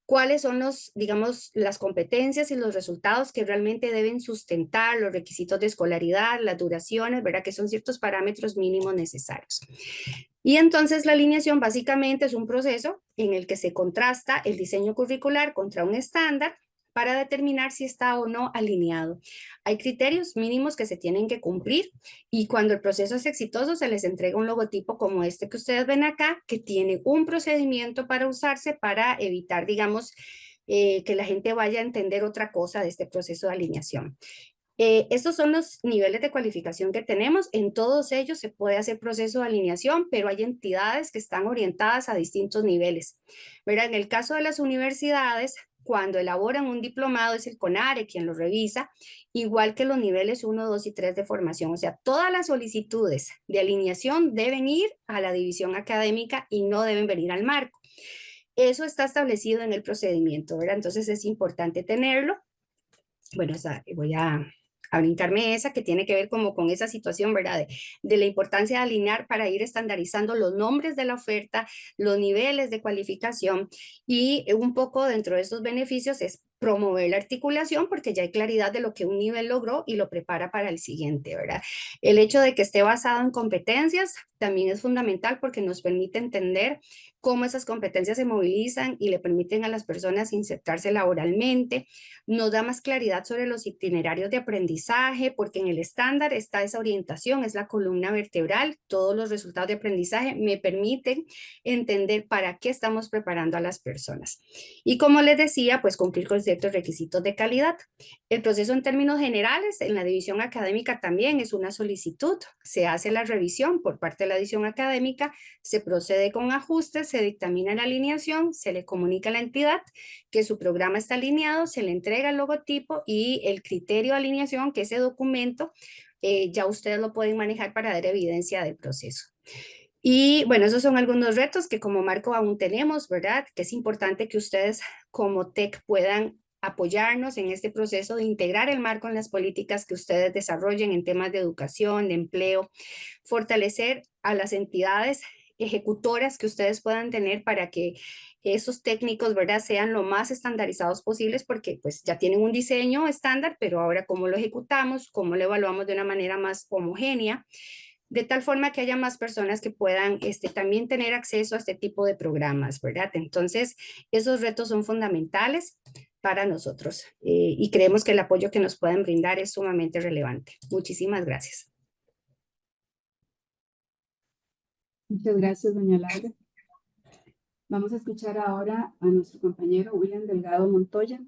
cuáles son los, digamos, las competencias y los resultados que realmente deben sustentar los requisitos de escolaridad, las duraciones, ¿verdad? Que son ciertos parámetros mínimos necesarios. Y entonces la alineación básicamente es un proceso en el que se contrasta el diseño curricular contra un estándar para determinar si está o no alineado. Hay criterios mínimos que se tienen que cumplir y cuando el proceso es exitoso se les entrega un logotipo como este que ustedes ven acá, que tiene un procedimiento para usarse para evitar, digamos, que la gente vaya a entender otra cosa de este proceso de alineación. Estos son los niveles de cualificación que tenemos. En todos ellos se puede hacer proceso de alineación, pero hay entidades que están orientadas a distintos niveles. ¿Verdad? En el caso de las universidades, cuando elaboran un diplomado es el CONARE quien lo revisa, igual que los niveles 1, 2 y 3 de formación. O sea, todas las solicitudes de alineación deben ir a la división académica y no deben venir al marco. Eso está establecido en el procedimiento, ¿verdad? Entonces es importante tenerlo. Bueno, voy a brincarme esa que tiene que ver como con esa situación, ¿verdad? De la importancia de alinear para ir estandarizando los nombres de la oferta, los niveles de cualificación y un poco dentro de esos beneficios es promover la articulación porque ya hay claridad de lo que un nivel logró y lo prepara para el siguiente, ¿verdad? El hecho de que esté basado en competencias también es fundamental porque nos permite entender cómo esas competencias se movilizan y le permiten a las personas insertarse laboralmente. Nos da más claridad sobre los itinerarios de aprendizaje, porque en el estándar está esa orientación, es la columna vertebral. Todos los resultados de aprendizaje me permiten entender para qué estamos preparando a las personas. Y como les decía, pues cumplir con ciertos requisitos de calidad. El proceso en términos generales, en la división académica también es una solicitud. Se hace la revisión por parte de la división académica, se procede con ajustes, se dictamina la alineación, se le comunica a la entidad que su programa está alineado, se le entrega el logotipo y el criterio de alineación, que ese documento ya ustedes lo pueden manejar para dar evidencia del proceso. Y bueno, esos son algunos retos que como marco aún tenemos, ¿verdad? Que es importante que ustedes como TEC puedan apoyarnos en este proceso de integrar el marco en las políticas que ustedes desarrollen en temas de educación, de empleo, fortalecer a las entidades ejecutoras que ustedes puedan tener para que esos técnicos, ¿verdad?, sean lo más estandarizados posibles porque pues ya tienen un diseño estándar, pero ahora cómo lo ejecutamos, cómo lo evaluamos de una manera más homogénea, de tal forma que haya más personas que puedan también tener acceso a este tipo de programas, ¿verdad? Entonces, esos retos son fundamentales para nosotros y creemos que el apoyo que nos pueden brindar es sumamente relevante. Muchísimas gracias. Muchas gracias, doña Laura. Vamos a escuchar ahora a nuestro compañero William Delgado Montoya.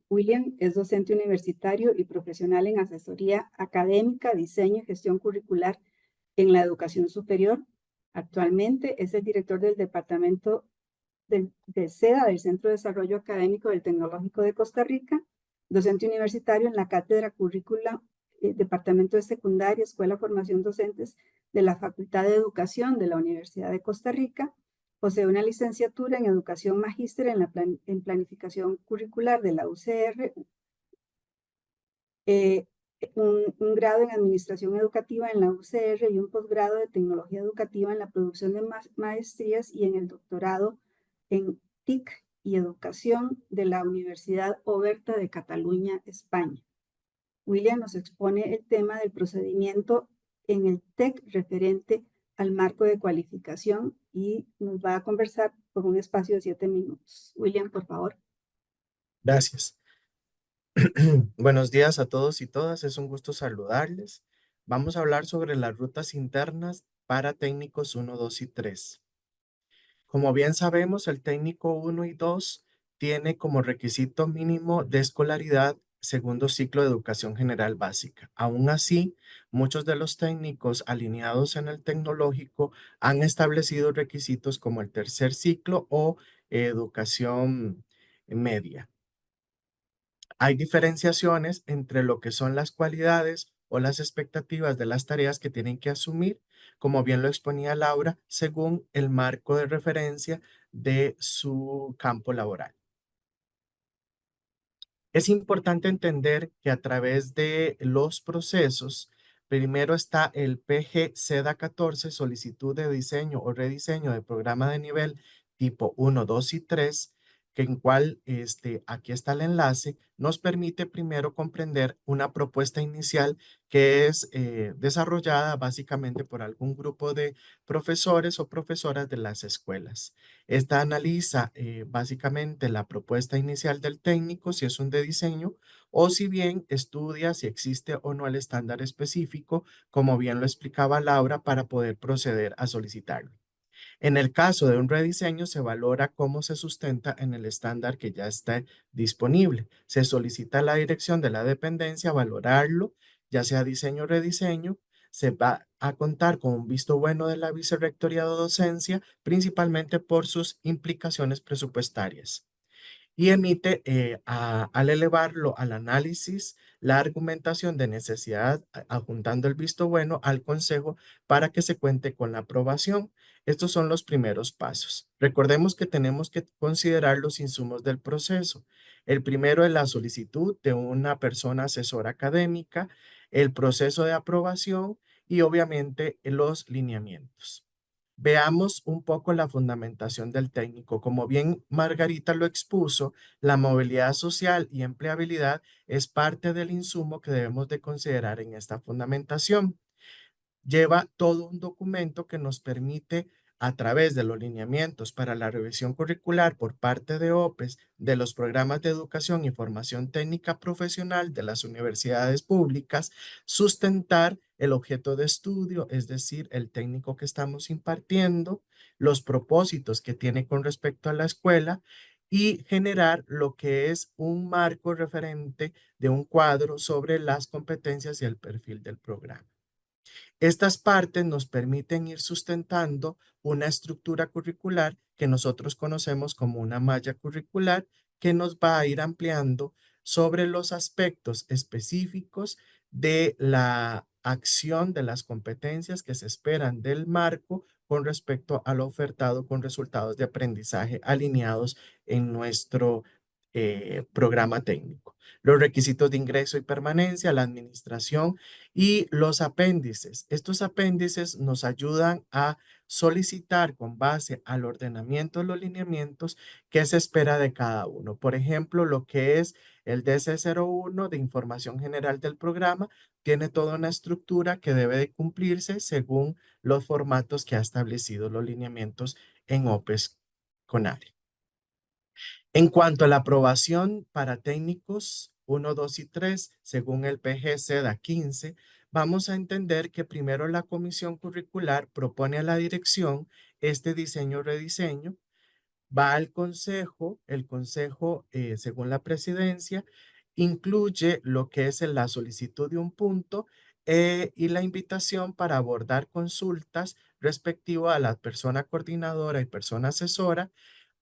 William es docente universitario y profesional en asesoría académica, diseño y gestión curricular en la educación superior. Actualmente es el director del departamento de SEDA, del Centro de Desarrollo Académico del Tecnológico de Costa Rica, docente universitario en la Cátedra Currícula, Departamento de Secundaria, Escuela Formación Docentes de la Facultad de Educación de la Universidad de Costa Rica. Posee una licenciatura en Educación Magíster en Planificación Curricular de la UCR, un grado en Administración Educativa en la UCR y un posgrado de Tecnología Educativa en la producción de maestrías y en el doctorado en TIC y Educación de la Universidad Oberta de Cataluña, España. William nos expone el tema del procedimiento en el TEC referente al marco de cualificación y nos va a conversar por un espacio de 7 minutos. William, por favor. Gracias. Buenos días a todos y todas. Es un gusto saludarles. Vamos a hablar sobre las rutas internas para técnicos 1, 2 y 3. Como bien sabemos, el técnico 1 y 2 tiene como requisito mínimo de escolaridad segundo ciclo de educación general básica. Aún así, muchos de los técnicos alineados en el tecnológico han establecido requisitos como el tercer ciclo o educación media. Hay diferenciaciones entre lo que son las cualidades o las expectativas de las tareas que tienen que asumir, como bien lo exponía Laura, según el marco de referencia de su campo laboral. Es importante entender que a través de los procesos, primero está el PG-CEDA 14, solicitud de diseño o rediseño de programa de nivel tipo 1, 2 y 3, que en cual aquí está el enlace, nos permite primero comprender una propuesta inicial que es desarrollada básicamente por algún grupo de profesores o profesoras de las escuelas. Esta analiza básicamente la propuesta inicial del técnico, si es un de diseño, o si bien estudia si existe o no el estándar específico, como bien lo explicaba Laura, para poder proceder a solicitarlo. En el caso de un rediseño, se valora cómo se sustenta en el estándar que ya está disponible. Se solicita la dirección de la dependencia, valorarlo, ya sea diseño o rediseño. Se va a contar con un visto bueno de la Vicerrectoría de Docencia, principalmente por sus implicaciones presupuestarias y emite al elevarlo al análisis la argumentación de necesidad adjuntando el visto bueno al consejo para que se cuente con la aprobación. Estos son los primeros pasos. Recordemos que tenemos que considerar los insumos del proceso. El primero es la solicitud de una persona asesora académica, el proceso de aprobación y obviamente los lineamientos. Veamos un poco la fundamentación del técnico. Como bien Margarita lo expuso, la movilidad social y empleabilidad es parte del insumo que debemos de considerar en esta fundamentación. Lleva todo un documento que nos permite, a través de los lineamientos para la revisión curricular por parte de OPES, de los programas de educación y formación técnica profesional de las universidades públicas, sustentar el objeto de estudio, es decir, el técnico que estamos impartiendo, los propósitos que tiene con respecto a la escuela y generar lo que es un marco referente de un cuadro sobre las competencias y el perfil del programa. Estas partes nos permiten ir sustentando una estructura curricular que nosotros conocemos como una malla curricular que nos va a ir ampliando sobre los aspectos específicos de la acción de las competencias que se esperan del marco con respecto a lo ofertado con resultados de aprendizaje alineados en nuestro programa técnico. Los requisitos de ingreso y permanencia, la administración y los apéndices. Estos apéndices nos ayudan a solicitar con base al ordenamiento de los lineamientos qué se espera de cada uno. Por ejemplo, lo que es el DC01 de información general del programa tiene toda una estructura que debe de cumplirse según los formatos que ha establecido los lineamientos en OPES CONARE. En cuanto a la aprobación para técnicos 1, 2 y 3, según el PG-CEDA 15, vamos a entender que primero la comisión curricular propone a la dirección este diseño o rediseño, va al consejo, el consejo, según la presidencia, incluye lo que es la solicitud de un punto y la invitación para abordar consultas respectivo a la persona coordinadora y persona asesora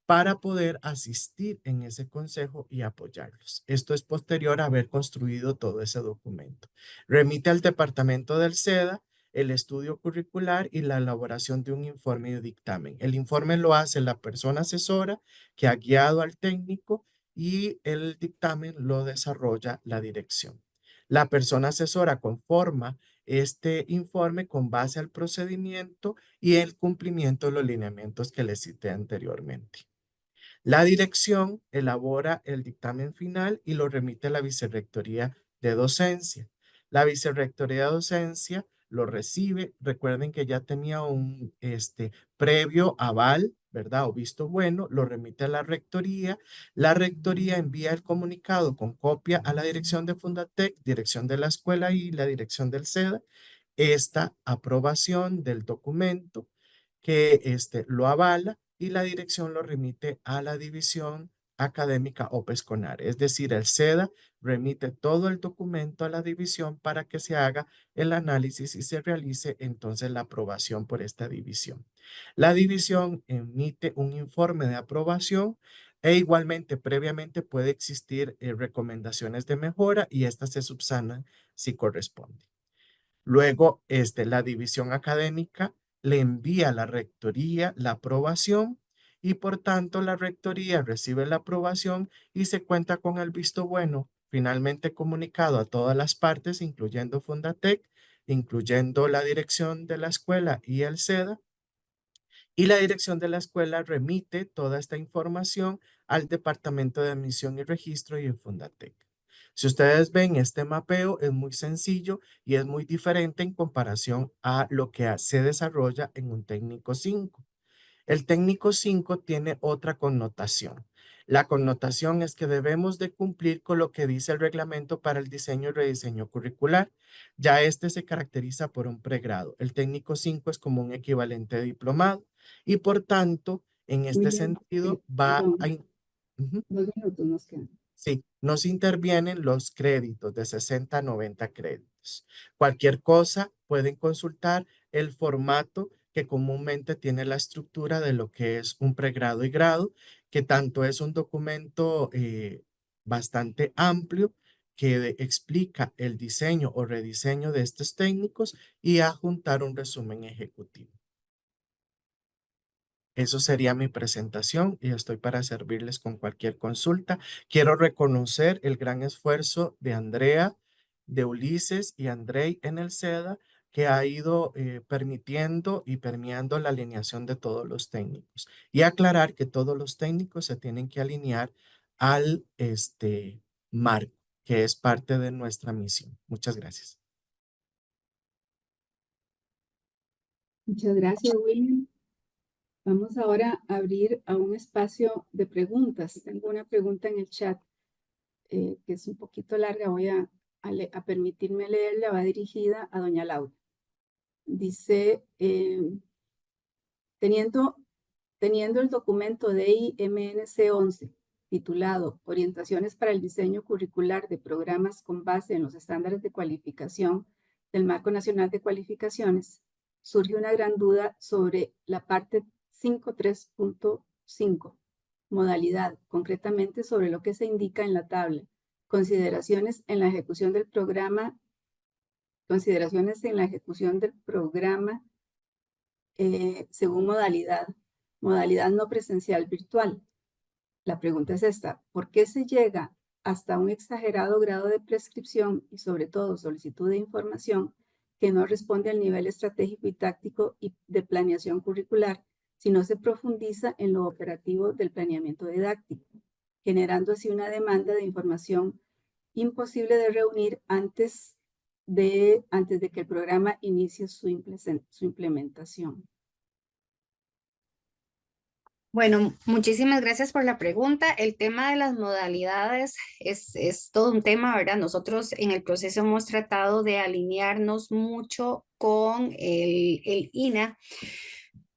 para poder asistir en ese consejo y apoyarlos. Esto es posterior a haber construido todo ese documento. Remite al departamento del SEDA el estudio curricular y la elaboración de un informe de dictamen. El informe lo hace la persona asesora que ha guiado al técnico y el dictamen lo desarrolla la dirección. La persona asesora conforma este informe con base al procedimiento y el cumplimiento de los lineamientos que les cité anteriormente. La dirección elabora el dictamen final y lo remite a la Vicerrectoría de Docencia. La Vicerrectoría de Docencia lo recibe. Recuerden que ya tenía un previo aval, ¿verdad? O visto bueno, lo remite a la rectoría. La rectoría envía el comunicado con copia a la dirección de Fundatec, dirección de la escuela y la dirección del SEDA. Esta aprobación del documento que lo avala y la dirección lo remite a la división académica OPES CONARE. Es decir, el SEDA remite todo el documento a la división para que se haga el análisis y se realice entonces la aprobación por esta división. La división emite un informe de aprobación e igualmente previamente puede existir recomendaciones de mejora y estas se subsanan si corresponde. Luego, la división académica le envía a la rectoría la aprobación y por tanto la rectoría recibe la aprobación y se cuenta con el visto bueno finalmente comunicado a todas las partes, incluyendo Fundatec, incluyendo la dirección de la escuela y el SEDA, y la dirección de la escuela remite toda esta información al Departamento de Admisión y Registro y en Fundatec. Si ustedes ven, este mapeo es muy sencillo y es muy diferente en comparación a lo que se desarrolla en un técnico 5. El técnico 5 tiene otra connotación. La connotación es que debemos de cumplir con lo que dice el reglamento para el diseño y rediseño curricular. Ya este se caracteriza por un pregrado. El técnico 5 es como un equivalente diplomado y por tanto, en este William, sentido, va perdón, a... Ujú. 2 minutos nos quedan. Sí, nos intervienen los créditos de 60 a 90 créditos. Cualquier cosa pueden consultar el formato que comúnmente tiene la estructura de lo que es un pregrado y grado, que tanto es un documento bastante amplio que explica el diseño o rediseño de estos técnicos y adjuntar un resumen ejecutivo. Eso sería mi presentación y estoy para servirles con cualquier consulta. Quiero reconocer el gran esfuerzo de Andrea, de Ulises y Andrei en el SEDA, que ha ido permitiendo y permeando la alineación de todos los técnicos. Y aclarar que todos los técnicos se tienen que alinear al marco, que es parte de nuestra misión. Muchas gracias. Muchas gracias, William. Vamos ahora a abrir a un espacio de preguntas. Tengo una pregunta en el chat que es un poquito larga. Voy a permitirme leerla. Va dirigida a doña Laura. Dice, teniendo el documento de IMNC 11 titulado Orientaciones para el diseño curricular de programas con base en los estándares de cualificación del Marco Nacional de Cualificaciones, surge una gran duda sobre la parte 5.3.5, modalidad, concretamente sobre lo que se indica en la tabla, consideraciones en la ejecución del programa según modalidad no presencial virtual. La pregunta es esta: ¿por qué se llega hasta un exagerado grado de prescripción y sobre todo solicitud de información que no responde al nivel estratégico y táctico y de planeación curricular si no se profundiza en lo operativo del planeamiento didáctico, generando así una demanda de información imposible de reunir antes de que el programa inicie su implementación? Bueno, muchísimas gracias por la pregunta. El tema de las modalidades es todo un tema, ¿verdad? Nosotros en el proceso hemos tratado de alinearnos mucho con el INA,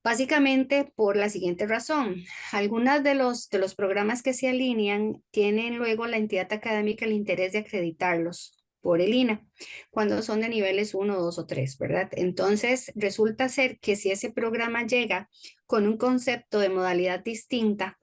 básicamente por la siguiente razón. Algunos de los programas que se alinean tienen luego la entidad académica el interés de acreditarlos por el INA, cuando son de niveles 1, 2 o 3, ¿verdad? Entonces, resulta ser que si ese programa llega con un concepto de modalidad distinta,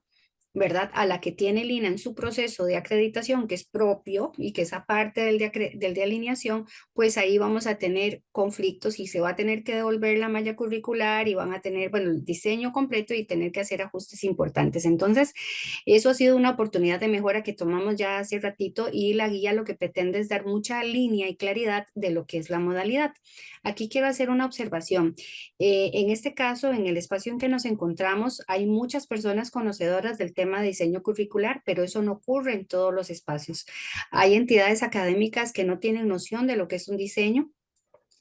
¿verdad? A la que tiene el INA en su proceso de acreditación, que es propio y que es aparte del de alineación, pues ahí vamos a tener conflictos y se va a tener que devolver la malla curricular y van a tener, bueno, el diseño completo y tener que hacer ajustes importantes. Entonces, eso ha sido una oportunidad de mejora que tomamos ya hace ratito y la guía lo que pretende es dar mucha línea y claridad de lo que es la modalidad. Aquí quiero hacer una observación. En este caso, en el espacio en que nos encontramos, hay muchas personas conocedoras del tema de diseño curricular, pero eso no ocurre en todos los espacios. Hay entidades académicas que no tienen noción de lo que es un diseño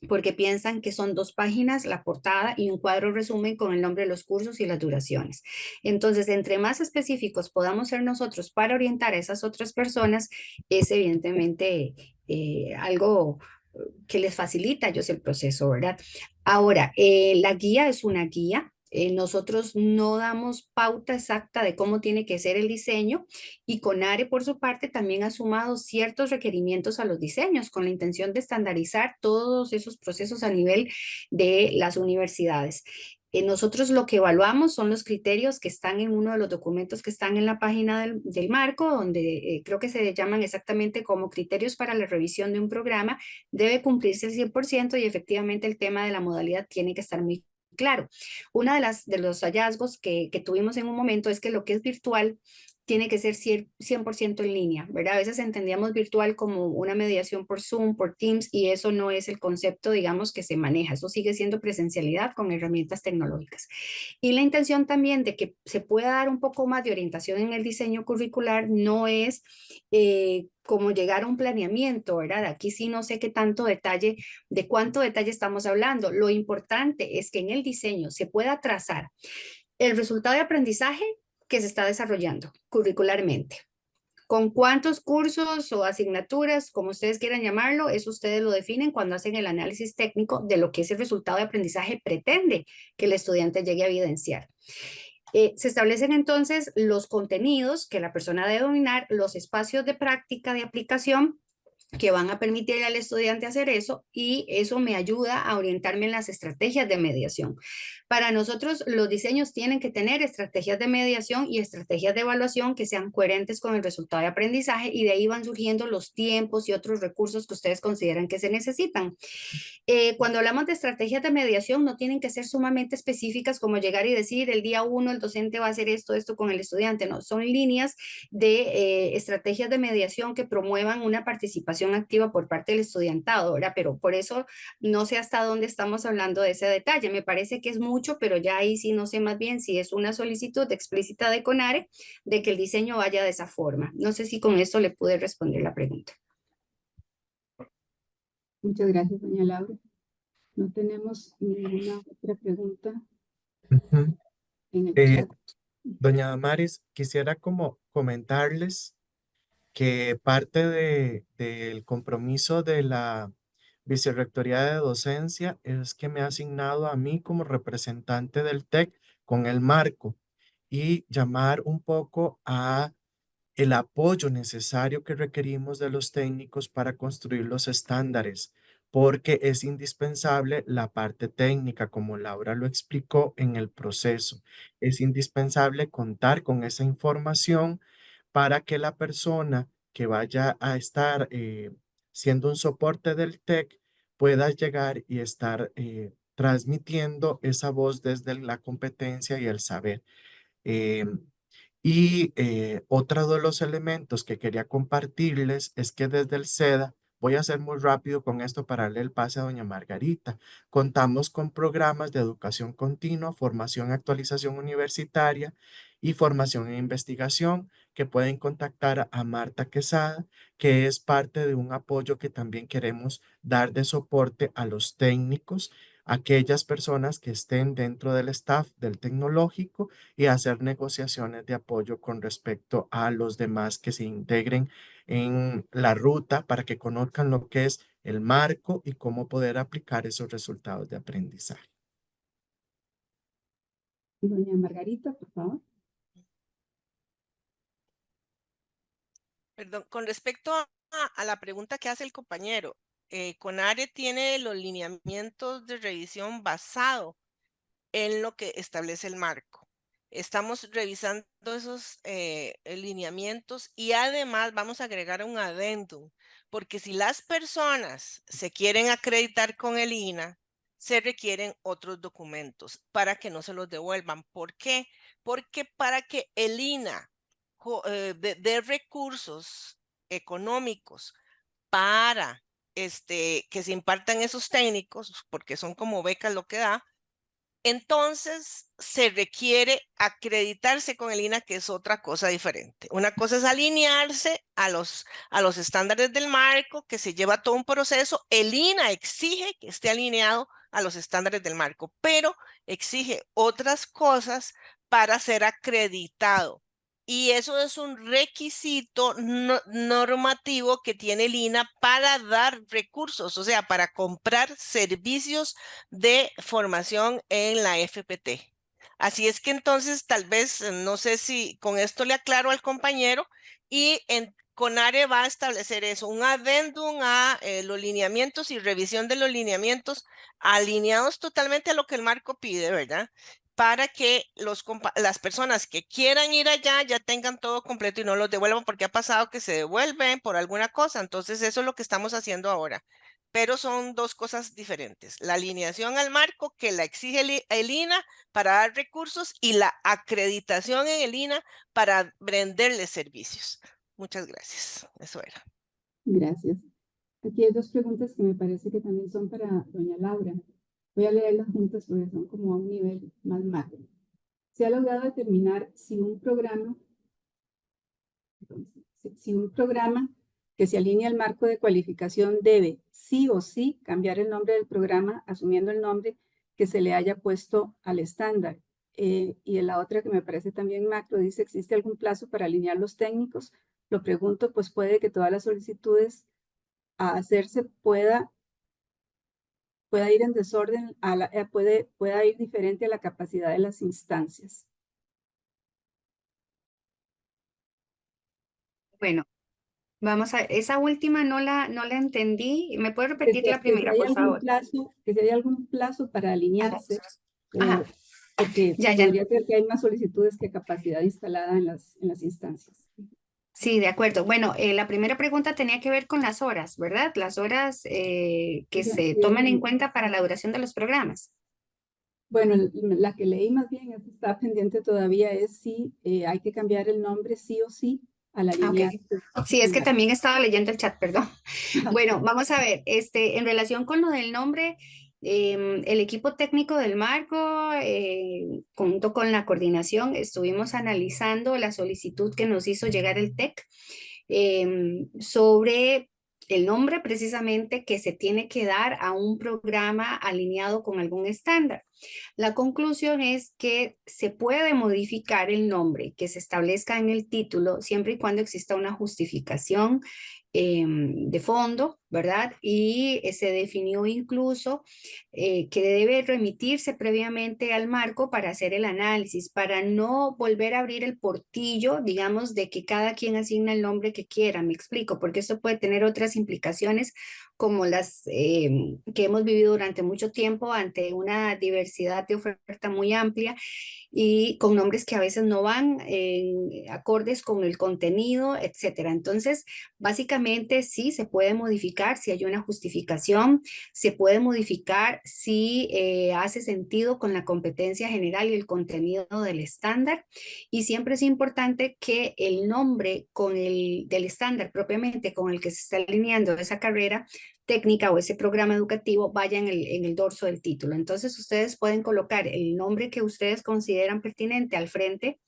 porque piensan que son 2 páginas, la portada y un cuadro resumen con el nombre de los cursos y las duraciones. Entonces, entre más específicos podamos ser nosotros para orientar a esas otras personas, es evidentemente algo que les facilita a ellos el proceso, ¿verdad? Ahora, la guía es una guía. Nosotros no damos pauta exacta de cómo tiene que ser el diseño y CONARE, por su parte, también ha sumado ciertos requerimientos a los diseños con la intención de estandarizar todos esos procesos a nivel de las universidades. Nosotros lo que evaluamos son los criterios que están en uno de los documentos que están en la página del marco, donde creo que se llaman exactamente como criterios para la revisión de un programa. Debe cumplirse el 100% y efectivamente el tema de la modalidad tiene que estar muy claro. Una de los hallazgos que tuvimos en un momento es que lo que es virtual tiene que ser 100% en línea, ¿verdad? A veces entendíamos virtual como una mediación por Zoom, por Teams, y eso no es el concepto, digamos, que se maneja. Eso sigue siendo presencialidad con herramientas tecnológicas. Y la intención también de que se pueda dar un poco más de orientación en el diseño curricular no es como llegar a un planeamiento, ¿verdad? Aquí sí no sé qué tanto detalle, de cuánto detalle estamos hablando. Lo importante es que en el diseño se pueda trazar el resultado de aprendizaje que se está desarrollando curricularmente. ¿Con cuántos cursos o asignaturas, como ustedes quieran llamarlo? Eso ustedes lo definen cuando hacen el análisis técnico de lo que ese resultado de aprendizaje pretende que el estudiante llegue a evidenciar. Se establecen entonces los contenidos que la persona debe dominar, los espacios de práctica, de aplicación, que van a permitirle al estudiante hacer eso y eso me ayuda a orientarme en las estrategias de mediación. Para nosotros, los diseños tienen que tener estrategias de mediación y estrategias de evaluación que sean coherentes con el resultado de aprendizaje y de ahí van surgiendo los tiempos y otros recursos que ustedes consideran que se necesitan. Cuando hablamos de estrategias de mediación, no tienen que ser sumamente específicas como llegar y decir el día 1 el docente va a hacer esto con el estudiante, no, son líneas de estrategias de mediación que promuevan una participación activa por parte del estudiantado, ¿verdad? Pero por eso no sé hasta dónde estamos hablando de ese detalle, me parece que es mucho, pero ya ahí sí no sé más bien si es una solicitud explícita de CONARE de que el diseño vaya de esa forma. No sé si con esto le pude responder la pregunta. Muchas gracias, doña Laura. No tenemos ninguna otra pregunta Ujú. en el Eh, chat. Doña Damaris, quisiera como comentarles que parte del compromiso de la Vicerrectoría de Docencia es que me ha asignado a mí como representante del TEC con el marco y llamar un poco a el apoyo necesario que requerimos de los técnicos para construir los estándares, porque es indispensable la parte técnica, como Laura lo explicó en el proceso. Es indispensable contar con esa información para que la persona que vaya a estar siendo un soporte del TEC pueda llegar y estar transmitiendo esa voz desde la competencia y el saber. Em, otro de los elementos que quería compartirles es que desde el SEDA, voy a ser muy rápido con esto para darle el pase a doña Margarita, contamos con programas de educación continua, formación y actualización universitaria y formación e investigación que pueden contactar a Marta Quesada, que es parte de un apoyo que también queremos dar de soporte a los técnicos, aquellas personas que estén dentro del staff del tecnológico y hacer negociaciones de apoyo con respecto a los demás que se integren en la ruta para que conozcan lo que es el marco y cómo poder aplicar esos resultados de aprendizaje. Doña Margarita, por favor. Perdón, con respecto a la pregunta que hace el compañero, CONARE tiene los lineamientos de revisión basado en lo que establece el marco. Estamos revisando esos lineamientos y además vamos a agregar un adendum, porque si las personas se quieren acreditar con el INAH, se requieren otros documentos para que no se los devuelvan. ¿Por qué? Porque para que el INAH dé recursos económicos para que se impartan esos técnicos, porque son como becas lo que da, entonces se requiere acreditarse con el INAH, que es otra cosa diferente. Una cosa es alinearse a los estándares del marco, que se lleva todo un proceso. El INAH exige que esté alineado a los estándares del marco, pero exige otras cosas para ser acreditado. Y eso es un requisito normativo que tiene el INAH para dar recursos, o sea, para comprar servicios de formación en la FPT. Así es que entonces tal vez, no sé si con esto le aclaro al compañero, y CONARE va a establecer eso, un adendum a los lineamientos y revisión de los lineamientos alineados totalmente a lo que el marco pide, ¿verdad? Para que las personas que quieran ir allá ya tengan todo completo y no los devuelvan, porque ha pasado que se devuelven por alguna cosa. Entonces eso es lo que estamos haciendo ahora. Pero son dos cosas diferentes. La alineación al marco que la exige el INAH para dar recursos y la acreditación en el INAH para venderle servicios. Muchas gracias. Eso era. Gracias. Aquí hay dos preguntas que me parece que también son para doña Laura. Voy a leerlas juntas porque son como a un nivel más macro. Se ha logrado determinar si un programa que se alinea al marco de cualificación debe sí o sí cambiar el nombre del programa asumiendo el nombre que se le haya puesto al estándar. Y en la otra que me parece también macro dice, ¿existe algún plazo para alinear los técnicos? Lo pregunto, pues puede que todas las solicitudes a hacerse pueda ir en desorden, pueda ir diferente a la capacidad de las instancias. Bueno, vamos a, esa última no la entendí. ¿Me puede repetir la Que si primera, hay por favor? que si hay algún plazo para alinearse, Ajá, porque ya. podría ser que hay más solicitudes que capacidad instalada en las instancias. Sí, de acuerdo. Bueno, la primera pregunta tenía que ver con las horas, ¿verdad? Las horas que se toman en cuenta para la duración de los programas. Bueno, la que leí más bien, esa está pendiente todavía, es si hay que cambiar el nombre sí o sí al alinearse. Sí, es que también estaba leyendo el chat, perdón. Bueno, vamos a ver, en relación con lo del nombre, el equipo técnico del marco, junto con la coordinación, estuvimos analizando la solicitud que nos hizo llegar el TEC sobre el nombre precisamente que se tiene que dar a un programa alineado con algún estándar. La conclusión es que se puede modificar el nombre que se establezca en el título siempre y cuando exista una justificación de fondo, ¿verdad? Y se definió incluso que debe remitirse previamente al marco para hacer el análisis, para no volver a abrir el portillo, digamos, de que cada quien asigna el nombre que quiera, me explico, porque esto puede tener otras implicaciones como las que hemos vivido durante mucho tiempo ante una diversidad de oferta muy amplia y con nombres que a veces no van acordes con el contenido, etcétera. Entonces, básicamente sí se puede modificar si hay una justificación, se puede modificar si hace sentido con la competencia general y el contenido del estándar, y siempre es importante que el nombre del estándar propiamente con el que se está alineando esa carrera técnica o ese programa educativo vaya en el dorso del título. Entonces ustedes pueden colocar el nombre que ustedes consideran pertinente al frente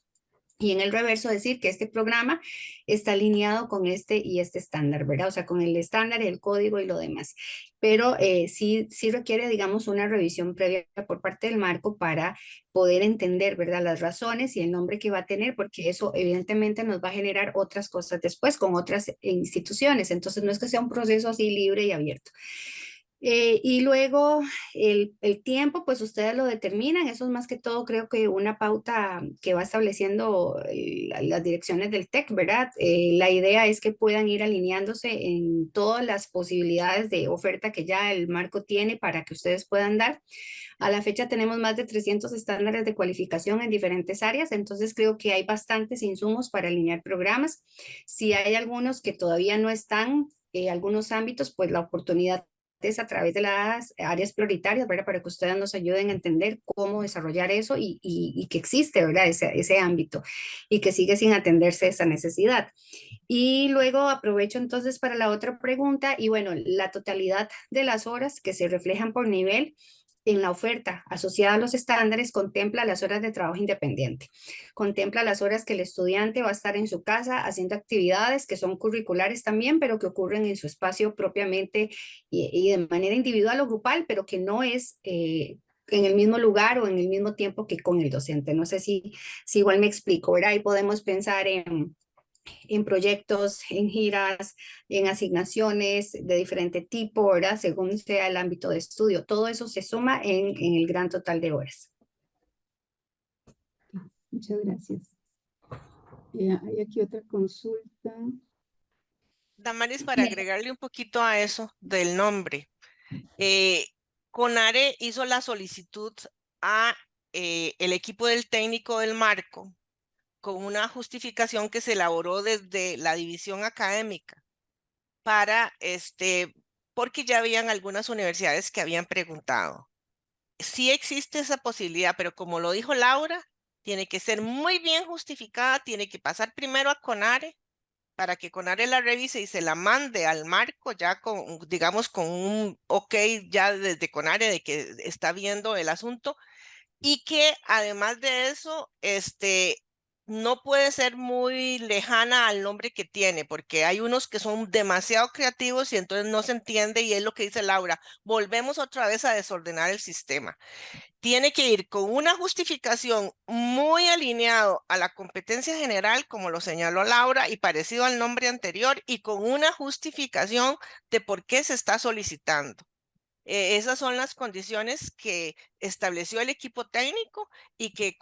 y en el reverso decir que este programa está alineado con este y este estándar, ¿verdad? O sea, con el estándar, el código y lo demás. Pero sí requiere, digamos, una revisión previa por parte del marco para poder entender, ¿verdad? Las razones y el nombre que va a tener, porque eso evidentemente nos va a generar otras cosas después con otras instituciones. Entonces, no es que sea un proceso así libre y abierto. Y luego el tiempo, pues ustedes lo determinan, eso es más que todo creo que una pauta que va estableciendo las direcciones del TEC, ¿verdad? La idea es que puedan ir alineándose en todas las posibilidades de oferta que ya el marco tiene para que ustedes puedan dar. A la fecha tenemos más de 300 estándares de cualificación en diferentes áreas, entonces creo que hay bastantes insumos para alinear programas. Si hay algunos que todavía no están, algunos ámbitos, pues la oportunidad es a través de las áreas prioritarias, ¿verdad? Para que ustedes nos ayuden a entender cómo desarrollar eso y que existe, ¿verdad? Ese ámbito y que sigue sin atenderse esa necesidad. Y luego aprovecho entonces para la otra pregunta y bueno, la totalidad de las horas que se reflejan por nivel en la oferta asociada a los estándares contempla las horas de trabajo independiente, contempla las horas que el estudiante va a estar en su casa haciendo actividades que son curriculares también, pero que ocurren en su espacio propiamente y de manera individual o grupal, pero que no es en el mismo lugar o en el mismo tiempo que con el docente. No sé si igual me explico, ¿verdad? Ahí podemos pensar en proyectos, en giras, en asignaciones de diferente tipo, ¿verdad? Según sea el ámbito de estudio. Todo eso se suma en el gran total de horas. Muchas gracias. Hay aquí otra consulta. Damaris, para agregarle un poquito a eso del nombre. CONARE hizo la solicitud a el equipo del técnico del marco con una justificación que se elaboró desde la división académica para porque ya habían algunas universidades que habían preguntado. Sí existe esa posibilidad, pero como lo dijo Laura, tiene que ser muy bien justificada, tiene que pasar primero a CONARE para que CONARE la revise y se la mande al marco ya con, digamos, con un ok ya desde CONARE de que está viendo el asunto y que además de eso, no puede ser muy lejana al nombre que tiene, porque hay unos que son demasiado creativos y entonces no se entiende y es lo que dice Laura, volvemos otra vez a desordenar el sistema. Tiene que ir con una justificación muy alineado a la competencia general, como lo señaló Laura, y parecido al nombre anterior, y con una justificación de por qué se está solicitando. Esas son las condiciones que estableció el equipo técnico y que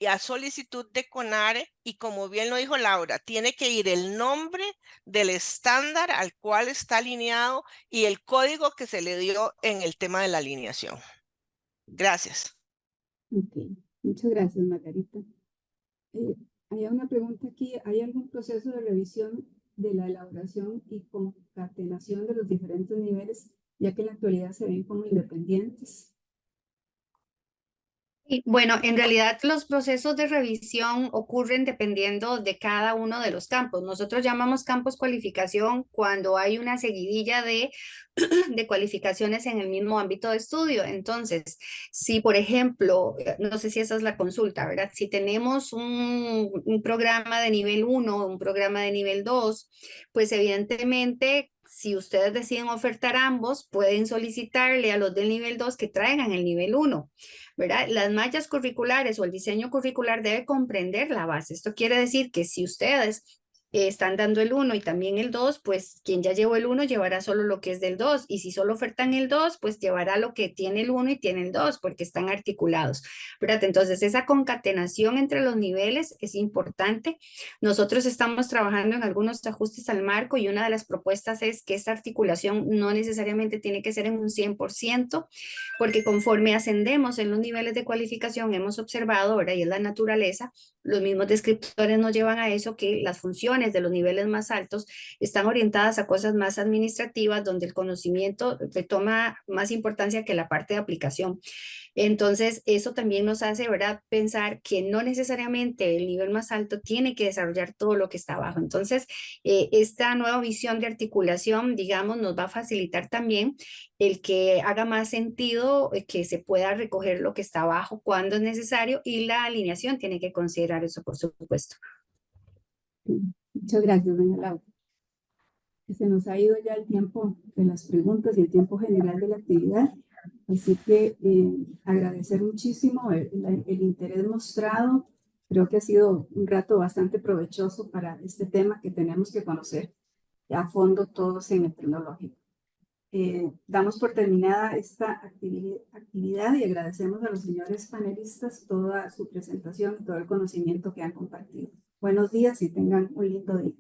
a solicitud de CONARE, y como bien lo dijo Laura, tiene que ir el nombre del estándar al cual está alineado y el código que se le dio en el tema de la alineación. Gracias. Ok, muchas gracias, Margarita. Hay una pregunta aquí. ¿Hay algún proceso de revisión de la elaboración y concatenación de los diferentes niveles, ya que en la actualidad se ven como independientes? Y bueno, en realidad los procesos de revisión ocurren dependiendo de cada uno de los campos. Nosotros llamamos campos cualificación cuando hay una seguidilla de, de cualificaciones en el mismo ámbito de estudio. Entonces, si por ejemplo, no sé si esa es la consulta, ¿verdad? Si tenemos un programa de nivel 1, un programa de nivel 2, pues evidentemente si ustedes deciden ofertar ambos, pueden solicitarle a los del nivel 2 que traigan el nivel 1. ¿Verdad? Las mallas curriculares o el diseño curricular debe comprender la base. Esto quiere decir que si ustedes están dando el 1 y también el 2, pues quien ya llevó el 1 llevará solo lo que es del 2, y si solo ofertan el 2, pues llevará lo que tiene el 1 y tiene el 2, porque están articulados, ¿verdad? Entonces esa concatenación entre los niveles es importante. Nosotros estamos trabajando en algunos ajustes al marco y una de las propuestas es que esta articulación no necesariamente tiene que ser en un 100%, porque conforme ascendemos en los niveles de cualificación hemos observado, ahora y es la naturaleza, los mismos descriptores nos llevan a eso, que las funciones de los niveles más altos están orientadas a cosas más administrativas, donde el conocimiento toma más importancia que la parte de aplicación. Entonces, eso también nos hace, ¿verdad?, pensar que no necesariamente el nivel más alto tiene que desarrollar todo lo que está abajo. Entonces, esta nueva visión de articulación, digamos, nos va a facilitar también el que haga más sentido que se pueda recoger lo que está abajo cuando es necesario, y la alineación tiene que considerar eso, por supuesto. Muchas gracias, doña Laura. Se nos ha ido ya el tiempo de las preguntas y el tiempo general de la actividad. Así que agradecer muchísimo el interés mostrado. Creo que ha sido un rato bastante provechoso para este tema que tenemos que conocer a fondo todos en el tecnológico. Damos por terminada esta actividad y agradecemos a los señores panelistas toda su presentación y todo el conocimiento que han compartido. Buenos días y tengan un lindo día.